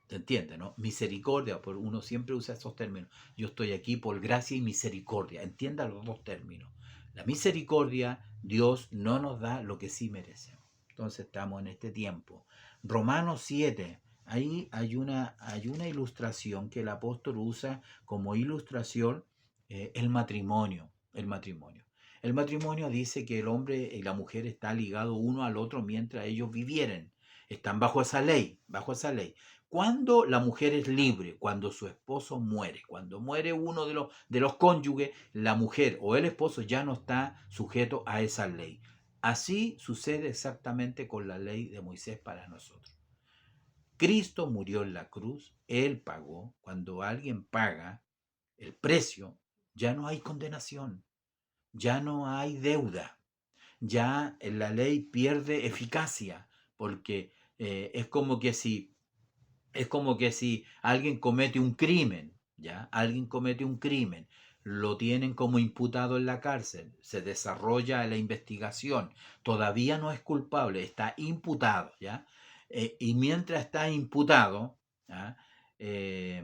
¿Se entiende, no? Misericordia, uno siempre usa esos términos. Yo estoy aquí por gracia y misericordia. Entienda los dos términos. La misericordia, Dios no nos da lo que sí merecemos. Entonces estamos en este tiempo. Romanos 7, ahí hay una ilustración que el apóstol usa como ilustración, el matrimonio. El matrimonio. El matrimonio dice que el hombre y la mujer están ligados uno al otro mientras ellos vivieren. Están bajo esa ley, bajo esa ley. Cuando la mujer es libre, cuando su esposo muere, cuando muere uno de los cónyuges, la mujer o el esposo ya no está sujeto a esa ley. Así sucede exactamente con la ley de Moisés para nosotros. Cristo murió en la cruz, Él pagó. Cuando alguien paga el precio, ya no hay condenación, ya no hay deuda, ya la ley pierde eficacia, porque es como que si alguien comete un crimen, ¿ya? Alguien comete un crimen, lo tienen como imputado en la cárcel, se desarrolla la investigación, todavía no es culpable, está imputado, ¿ya? Y mientras está imputado, ¿ya? Eh,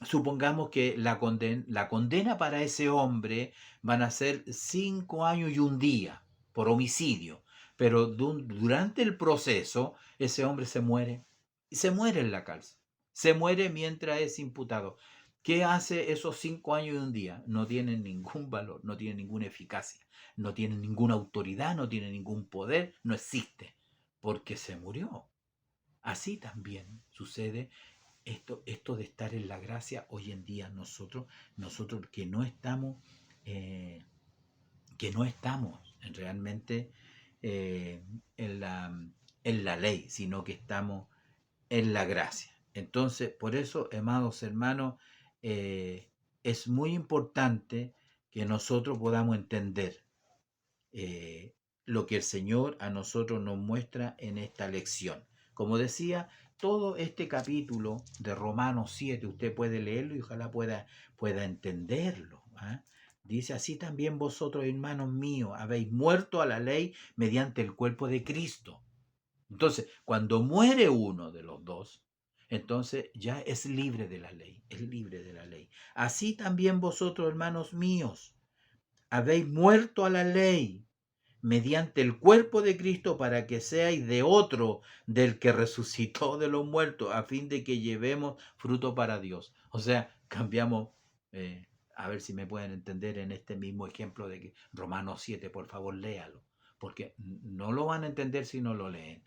supongamos que la condena para ese hombre van a ser 5 años y un día por homicidio, pero durante el proceso ese hombre se muere, y se muere en la cárcel. Se muere mientras es imputado. ¿Qué hace esos 5 años y un día? No tienen ningún valor, no tienen ninguna eficacia, no tienen ninguna autoridad, no tienen ningún poder, no existe, porque se murió. Así también sucede esto de estar en la gracia hoy en día nosotros eh, que no estamos realmente eh, en la ley, sino que estamos en la gracia. Entonces, por eso, amados hermanos, es muy importante que nosotros podamos entender eh, lo que el Señor a nosotros nos muestra en esta lección. Como decía, todo este capítulo de Romanos 7, usted puede leerlo y ojalá pueda entenderlo. ¿Ah? Dice, así también vosotros, hermanos míos, habéis muerto a la ley mediante el cuerpo de Cristo. Entonces, cuando muere uno de los dos, entonces ya es libre de la ley, es libre de la ley. Así también vosotros, hermanos míos, habéis muerto a la ley mediante el cuerpo de Cristo para que seáis de otro, del que resucitó de los muertos, a fin de que llevemos fruto para Dios. O sea, cambiamos, a ver si me pueden entender en este mismo ejemplo de que Romanos 7, por favor, léalo, porque no lo van a entender si no lo leen.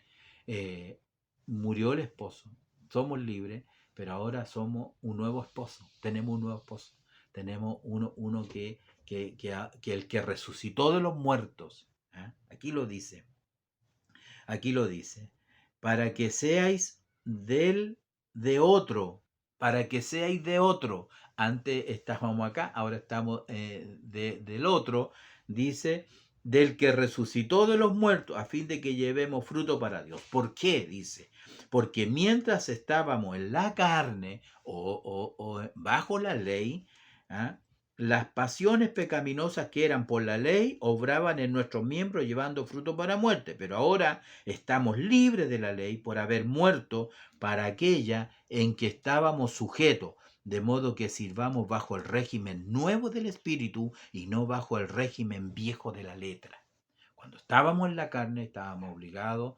Murió el esposo, somos libres, pero ahora somos un nuevo esposo, tenemos un nuevo esposo, tenemos uno que el que resucitó de los muertos. Aquí lo dice, para que seáis de otro, para que seáis de otro. Antes estábamos acá, ahora estamos del otro, dice, del que resucitó de los muertos, a fin de que llevemos fruto para Dios. ¿Por qué? Dice, porque mientras estábamos en la carne o bajo la ley, ¿ah? Las pasiones pecaminosas que eran por la ley obraban en nuestros miembros llevando fruto para muerte, pero ahora estamos libres de la ley por haber muerto para aquella en que estábamos sujetos, de modo que sirvamos bajo el régimen nuevo del Espíritu y no bajo el régimen viejo de la letra. Cuando estábamos en la carne estábamos obligados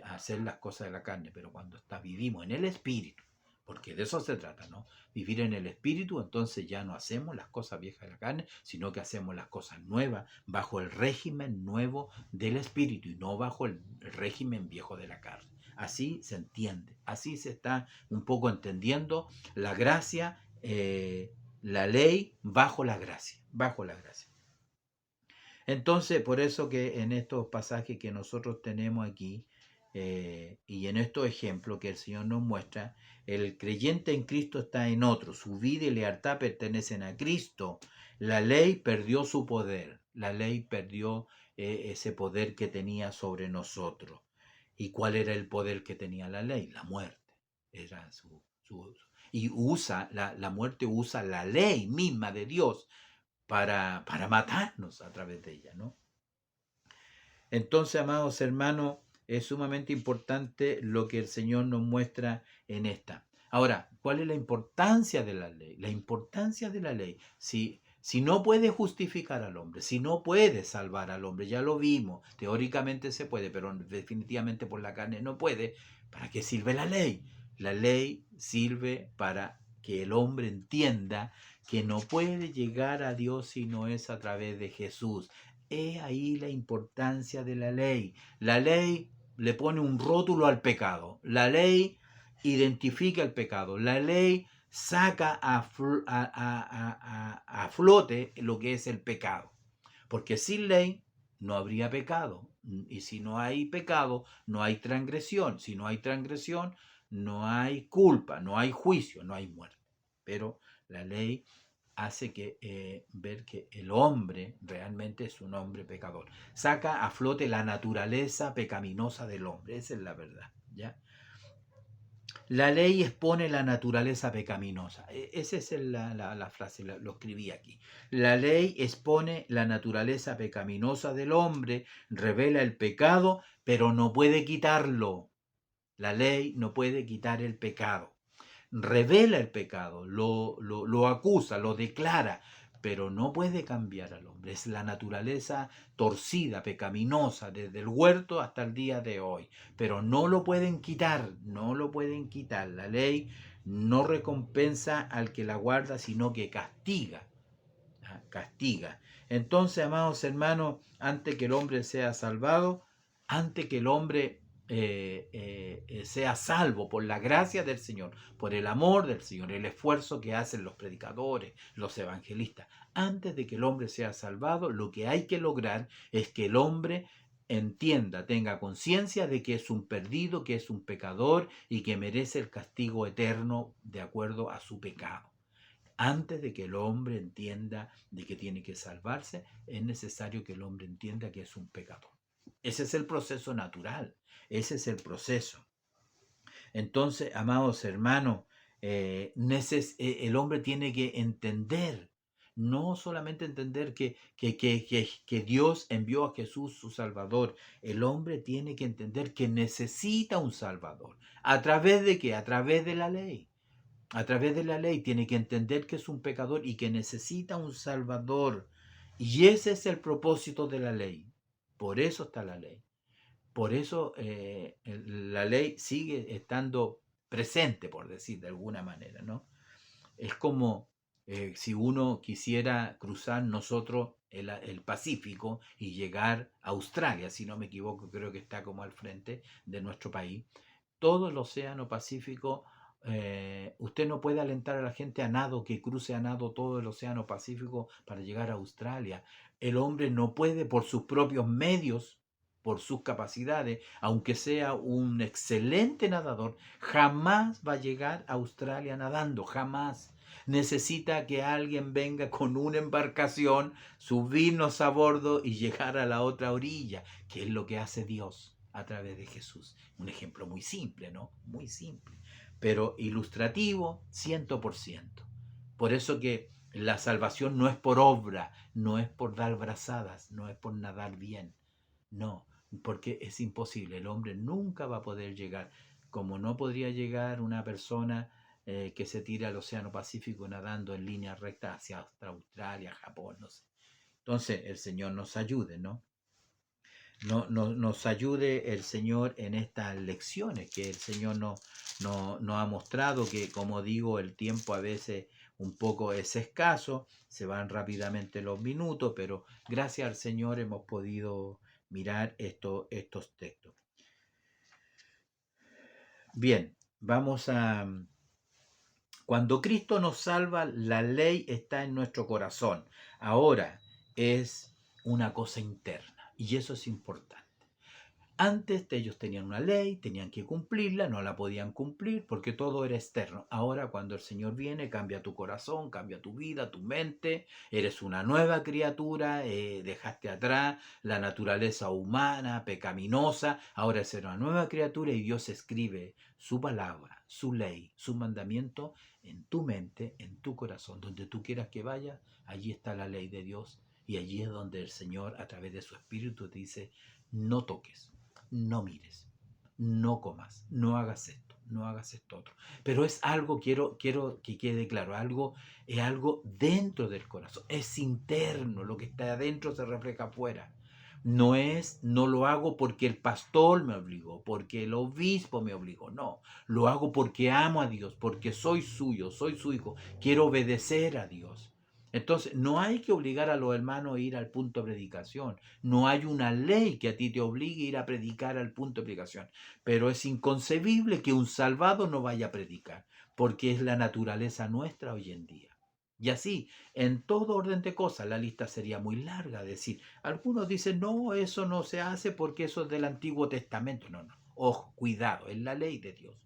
a hacer las cosas de la carne, pero cuando vivimos en el Espíritu, porque de eso se trata, ¿no? Vivir en el Espíritu, entonces ya no hacemos las cosas viejas de la carne, sino que hacemos las cosas nuevas bajo el régimen nuevo del Espíritu y no bajo el régimen viejo de la carne. Así se entiende, así se está un poco entendiendo la gracia, la ley bajo la gracia, bajo la gracia. Entonces, por eso que en estos pasajes que nosotros tenemos aquí y en estos ejemplos que el Señor nos muestra, el creyente en Cristo está en otro, su vida y lealtad pertenecen a Cristo. La ley perdió su poder, la ley perdió ese poder que tenía sobre nosotros. ¿Y cuál era el poder que tenía la ley? La muerte. Era y la muerte usa la ley misma de Dios para matarnos a través de ella, ¿no? Entonces, amados hermanos, es sumamente importante lo que el Señor nos muestra en esta. Ahora, ¿cuál es la importancia de la ley? La importancia de la ley, si no puede justificar al hombre, si no puede salvar al hombre, ya lo vimos, teóricamente se puede, pero definitivamente por la carne no puede, ¿para qué sirve la ley? La ley sirve para que el hombre entienda que no puede llegar a Dios si no es a través de Jesús. Es ahí la importancia de la ley. La ley le pone un rótulo al pecado. La ley identifica el pecado. La ley saca a flote lo que es el pecado. Porque sin ley no habría pecado. Y si no hay pecado, no hay transgresión. Si no hay transgresión, no hay culpa, no hay juicio, no hay muerte. Pero la ley hace ver que el hombre realmente es un hombre pecador. Saca a flote la naturaleza pecaminosa del hombre. Esa es la verdad, ¿ya? La ley expone la naturaleza pecaminosa. Esa es la frase, lo escribí aquí. La ley expone la naturaleza pecaminosa del hombre, revela el pecado, pero no puede quitarlo. La ley no puede quitar el pecado. Revela el pecado, lo acusa, lo declara, pero no puede cambiar al hombre. Es la naturaleza torcida, pecaminosa, desde el huerto hasta el día de hoy. Pero no lo pueden quitar, no lo pueden quitar. La ley no recompensa al que la guarda, sino que castiga. Castiga. Entonces, amados hermanos, antes que el hombre sea salvado, antes que el hombre sea salvo por la gracia del Señor, por el amor del Señor, el esfuerzo que hacen los predicadores, los evangelistas, antes de que el hombre sea salvado, lo que hay que lograr es que el hombre entienda, tenga conciencia de que es un perdido, que es un pecador y que merece el castigo eterno de acuerdo a su pecado. Antes de que el hombre entienda de que tiene que salvarse, es necesario que el hombre entienda que es un pecador. Ese es el proceso natural, ese es el proceso. Entonces, amados hermanos, el hombre tiene que entender, no solamente entender que Dios envió a Jesús su Salvador, el hombre tiene que entender que necesita un Salvador. ¿A través de qué? A través de la ley. A través de la ley tiene que entender que es un pecador y que necesita un Salvador. Y ese es el propósito de la ley. Por eso está la ley. Por eso la ley sigue estando presente, por decir de alguna manera, ¿no? Es como si uno quisiera cruzar nosotros el Pacífico y llegar a Australia, si no me equivoco, creo que está como al frente de nuestro país. Todo el océano Pacífico, usted no puede alentar a la gente a nado, que cruce a nado todo el océano Pacífico para llegar a Australia. El hombre no puede por sus propios medios, por sus capacidades, aunque sea un excelente nadador, jamás va a llegar a Australia nadando, jamás. Necesita que alguien venga con una embarcación, subirnos a bordo y llegar a la otra orilla, que es lo que hace Dios a través de Jesús. Un ejemplo muy simple, ¿no? Muy simple, pero ilustrativo 100%. Por eso que la salvación no es por obra, no es por dar brazadas, no es por nadar bien, no, porque es imposible. El hombre nunca va a poder llegar, como no podría llegar una persona que se tira al Océano Pacífico nadando en línea recta hacia Australia, Japón, no sé. Entonces, el Señor nos ayude, ¿no? Nos ayude el Señor en estas lecciones que el Señor nos ha mostrado, que como digo, el tiempo a veces un poco es escaso, se van rápidamente los minutos, pero gracias al Señor hemos podido mirar estos textos. Bien, vamos a... Cuando Cristo nos salva, la ley está en nuestro corazón. Ahora es una cosa interna y eso es importante. Antes ellos tenían una ley, tenían que cumplirla, no la podían cumplir porque todo era externo. Ahora cuando el Señor viene, cambia tu corazón, cambia tu vida, tu mente, eres una nueva criatura, dejaste atrás la naturaleza humana, pecaminosa, ahora eres una nueva criatura y Dios escribe su palabra, su ley, su mandamiento en tu mente, en tu corazón. Donde tú quieras que vayas, allí está la ley de Dios y allí es donde el Señor a través de su Espíritu te dice, no toques, no mires, no comas, no hagas esto, no hagas esto otro. Pero es algo, quiero que quede claro, es algo dentro del corazón, es interno, lo que está adentro se refleja afuera. No lo hago porque el pastor me obligó, porque el obispo me obligó, no, lo hago porque amo a Dios, porque soy suyo, soy su hijo, quiero obedecer a Dios. Entonces, no hay que obligar a los hermanos a ir al punto de predicación. No hay una ley que a ti te obligue a ir a predicar al punto de predicación. Pero es inconcebible que un salvado no vaya a predicar, porque es la naturaleza nuestra hoy en día. Y así, en todo orden de cosas, la lista sería muy larga. Decir, algunos dicen, no, eso no se hace porque eso es del Antiguo Testamento. No, no. Ojo, cuidado, es la ley de Dios.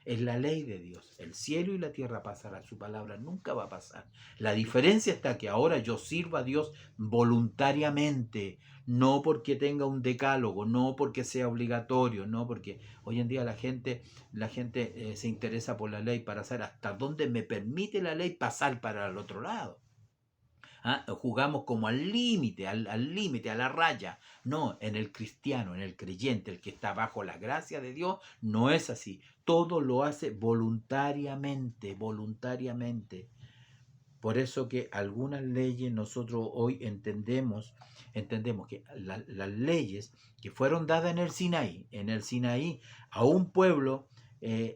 Es la ley de Dios. El cielo y la tierra pasarán, su palabra nunca va a pasar. La diferencia está que ahora yo sirvo a Dios voluntariamente, no porque tenga un decálogo, no porque sea obligatorio, no porque hoy en día la gente se interesa por la ley para saber hasta dónde me permite la ley pasar para el otro lado. ¿Ah? Jugamos como al límite, al límite, a la raya. No, en el cristiano, en el creyente, el que está bajo la gracia de Dios, no es así. Todo lo hace voluntariamente, voluntariamente. Por eso que algunas leyes nosotros hoy entendemos que las leyes que fueron dadas en el Sinaí a un pueblo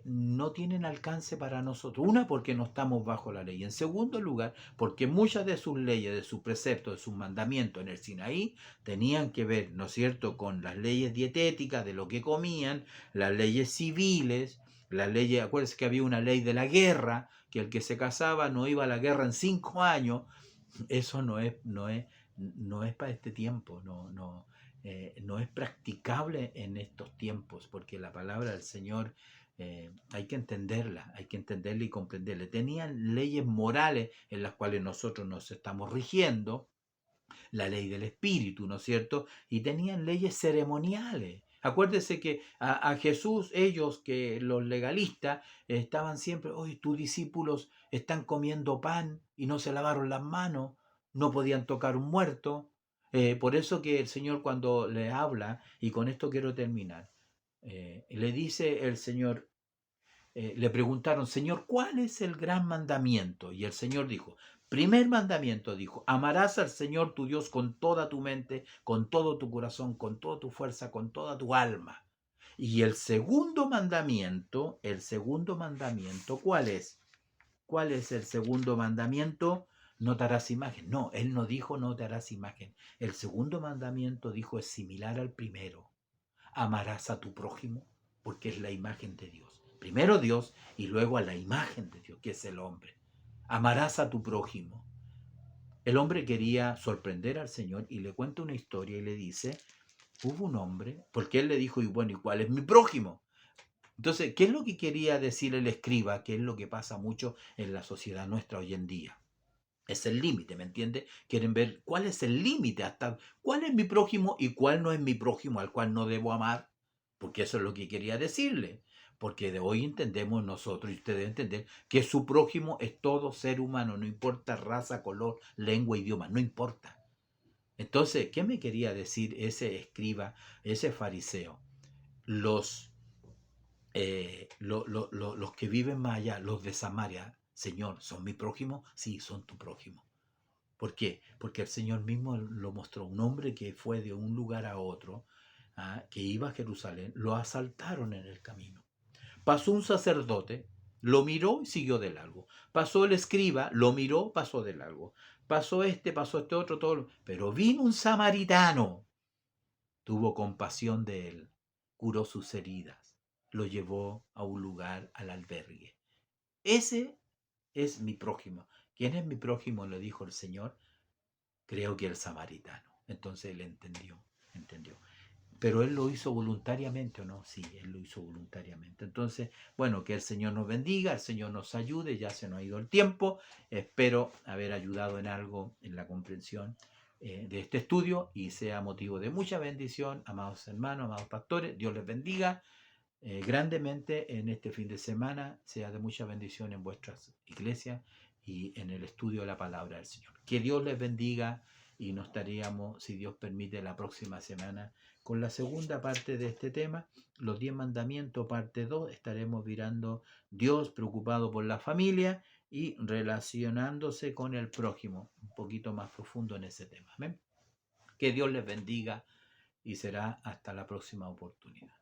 no tienen alcance para nosotros. Una, porque no estamos bajo la ley. En segundo lugar, porque muchas de sus leyes, de sus preceptos, de sus mandamientos en el Sinaí tenían que ver, ¿no es cierto?, con las leyes dietéticas de lo que comían, las leyes civiles, las leyes, acuérdense que había una ley de la guerra, que el que se casaba no iba a la guerra en 5 años. Eso no es para este tiempo, no es practicable en estos tiempos, porque la palabra del Señor hay que entenderla y comprenderla. Tenían leyes morales en las cuales nosotros nos estamos rigiendo, la ley del espíritu, ¿no es cierto? Y tenían leyes ceremoniales. Acuérdese que a Jesús, ellos, que los legalistas, estaban siempre, oye, tus discípulos están comiendo pan y no se lavaron las manos, no podían tocar un muerto. Por eso que el Señor cuando le habla, y con esto quiero terminar, le dice el Señor, le preguntaron, Señor, ¿cuál es el gran mandamiento? Y el Señor dijo, primer mandamiento, dijo, amarás al Señor tu Dios con toda tu mente, con todo tu corazón, con toda tu fuerza, con toda tu alma. Y el segundo mandamiento, ¿cuál es? ¿Cuál es el segundo mandamiento? No te harás imagen. No, él no dijo no te harás imagen. El segundo mandamiento dijo es similar al primero. Amarás a tu prójimo porque es la imagen de Dios. Primero Dios y luego a la imagen de Dios, que es el hombre. Amarás a tu prójimo. El hombre quería sorprender al Señor y le cuenta una historia y le dice, hubo un hombre, porque él le dijo, y bueno, ¿y cuál es mi prójimo? Entonces, ¿qué es lo que quería decir el escriba? ¿Qué es lo que pasa mucho en la sociedad nuestra hoy en día? Es el límite, ¿me entiende? Quieren ver cuál es el límite, hasta cuál es mi prójimo y cuál no es mi prójimo al cual no debo amar, porque eso es lo que quería decirle. Porque de hoy entendemos nosotros, y usted debe entender, que su prójimo es todo ser humano, no importa raza, color, lengua, idioma, no importa. Entonces, ¿qué me quería decir ese escriba, ese fariseo? Los los que viven más allá, los de Samaria, Señor, ¿son mi prójimo? Sí, son tu prójimo. ¿Por qué? Porque el Señor mismo lo mostró. Un hombre que fue de un lugar a otro, que iba a Jerusalén, lo asaltaron en el camino. Pasó un sacerdote, lo miró y siguió de largo. Pasó el escriba, lo miró, pasó de largo. Pasó este otro, todo. Pero vino un samaritano, tuvo compasión de él, curó sus heridas, lo llevó a un lugar, al albergue. Ese es mi prójimo. ¿Quién es mi prójimo? Le dijo el Señor. Creo que el samaritano. Entonces él entendió. Pero él lo hizo voluntariamente, ¿o no? Sí, él lo hizo voluntariamente. Entonces, bueno, que el Señor nos bendiga, el Señor nos ayude, ya se nos ha ido el tiempo. Espero haber ayudado en algo en la comprensión de este estudio y sea motivo de mucha bendición, amados hermanos, amados pastores. Dios les bendiga grandemente en este fin de semana, sea de mucha bendición en vuestras iglesias y en el estudio de la palabra del Señor. Que Dios les bendiga y nos estaríamos, si Dios permite, la próxima semana con la segunda parte de este tema, los 10 mandamientos, parte 2, estaremos mirando Dios preocupado por la familia y relacionándose con el prójimo, un poquito más profundo en ese tema. ¿Amén? Que Dios les bendiga y será hasta la próxima oportunidad.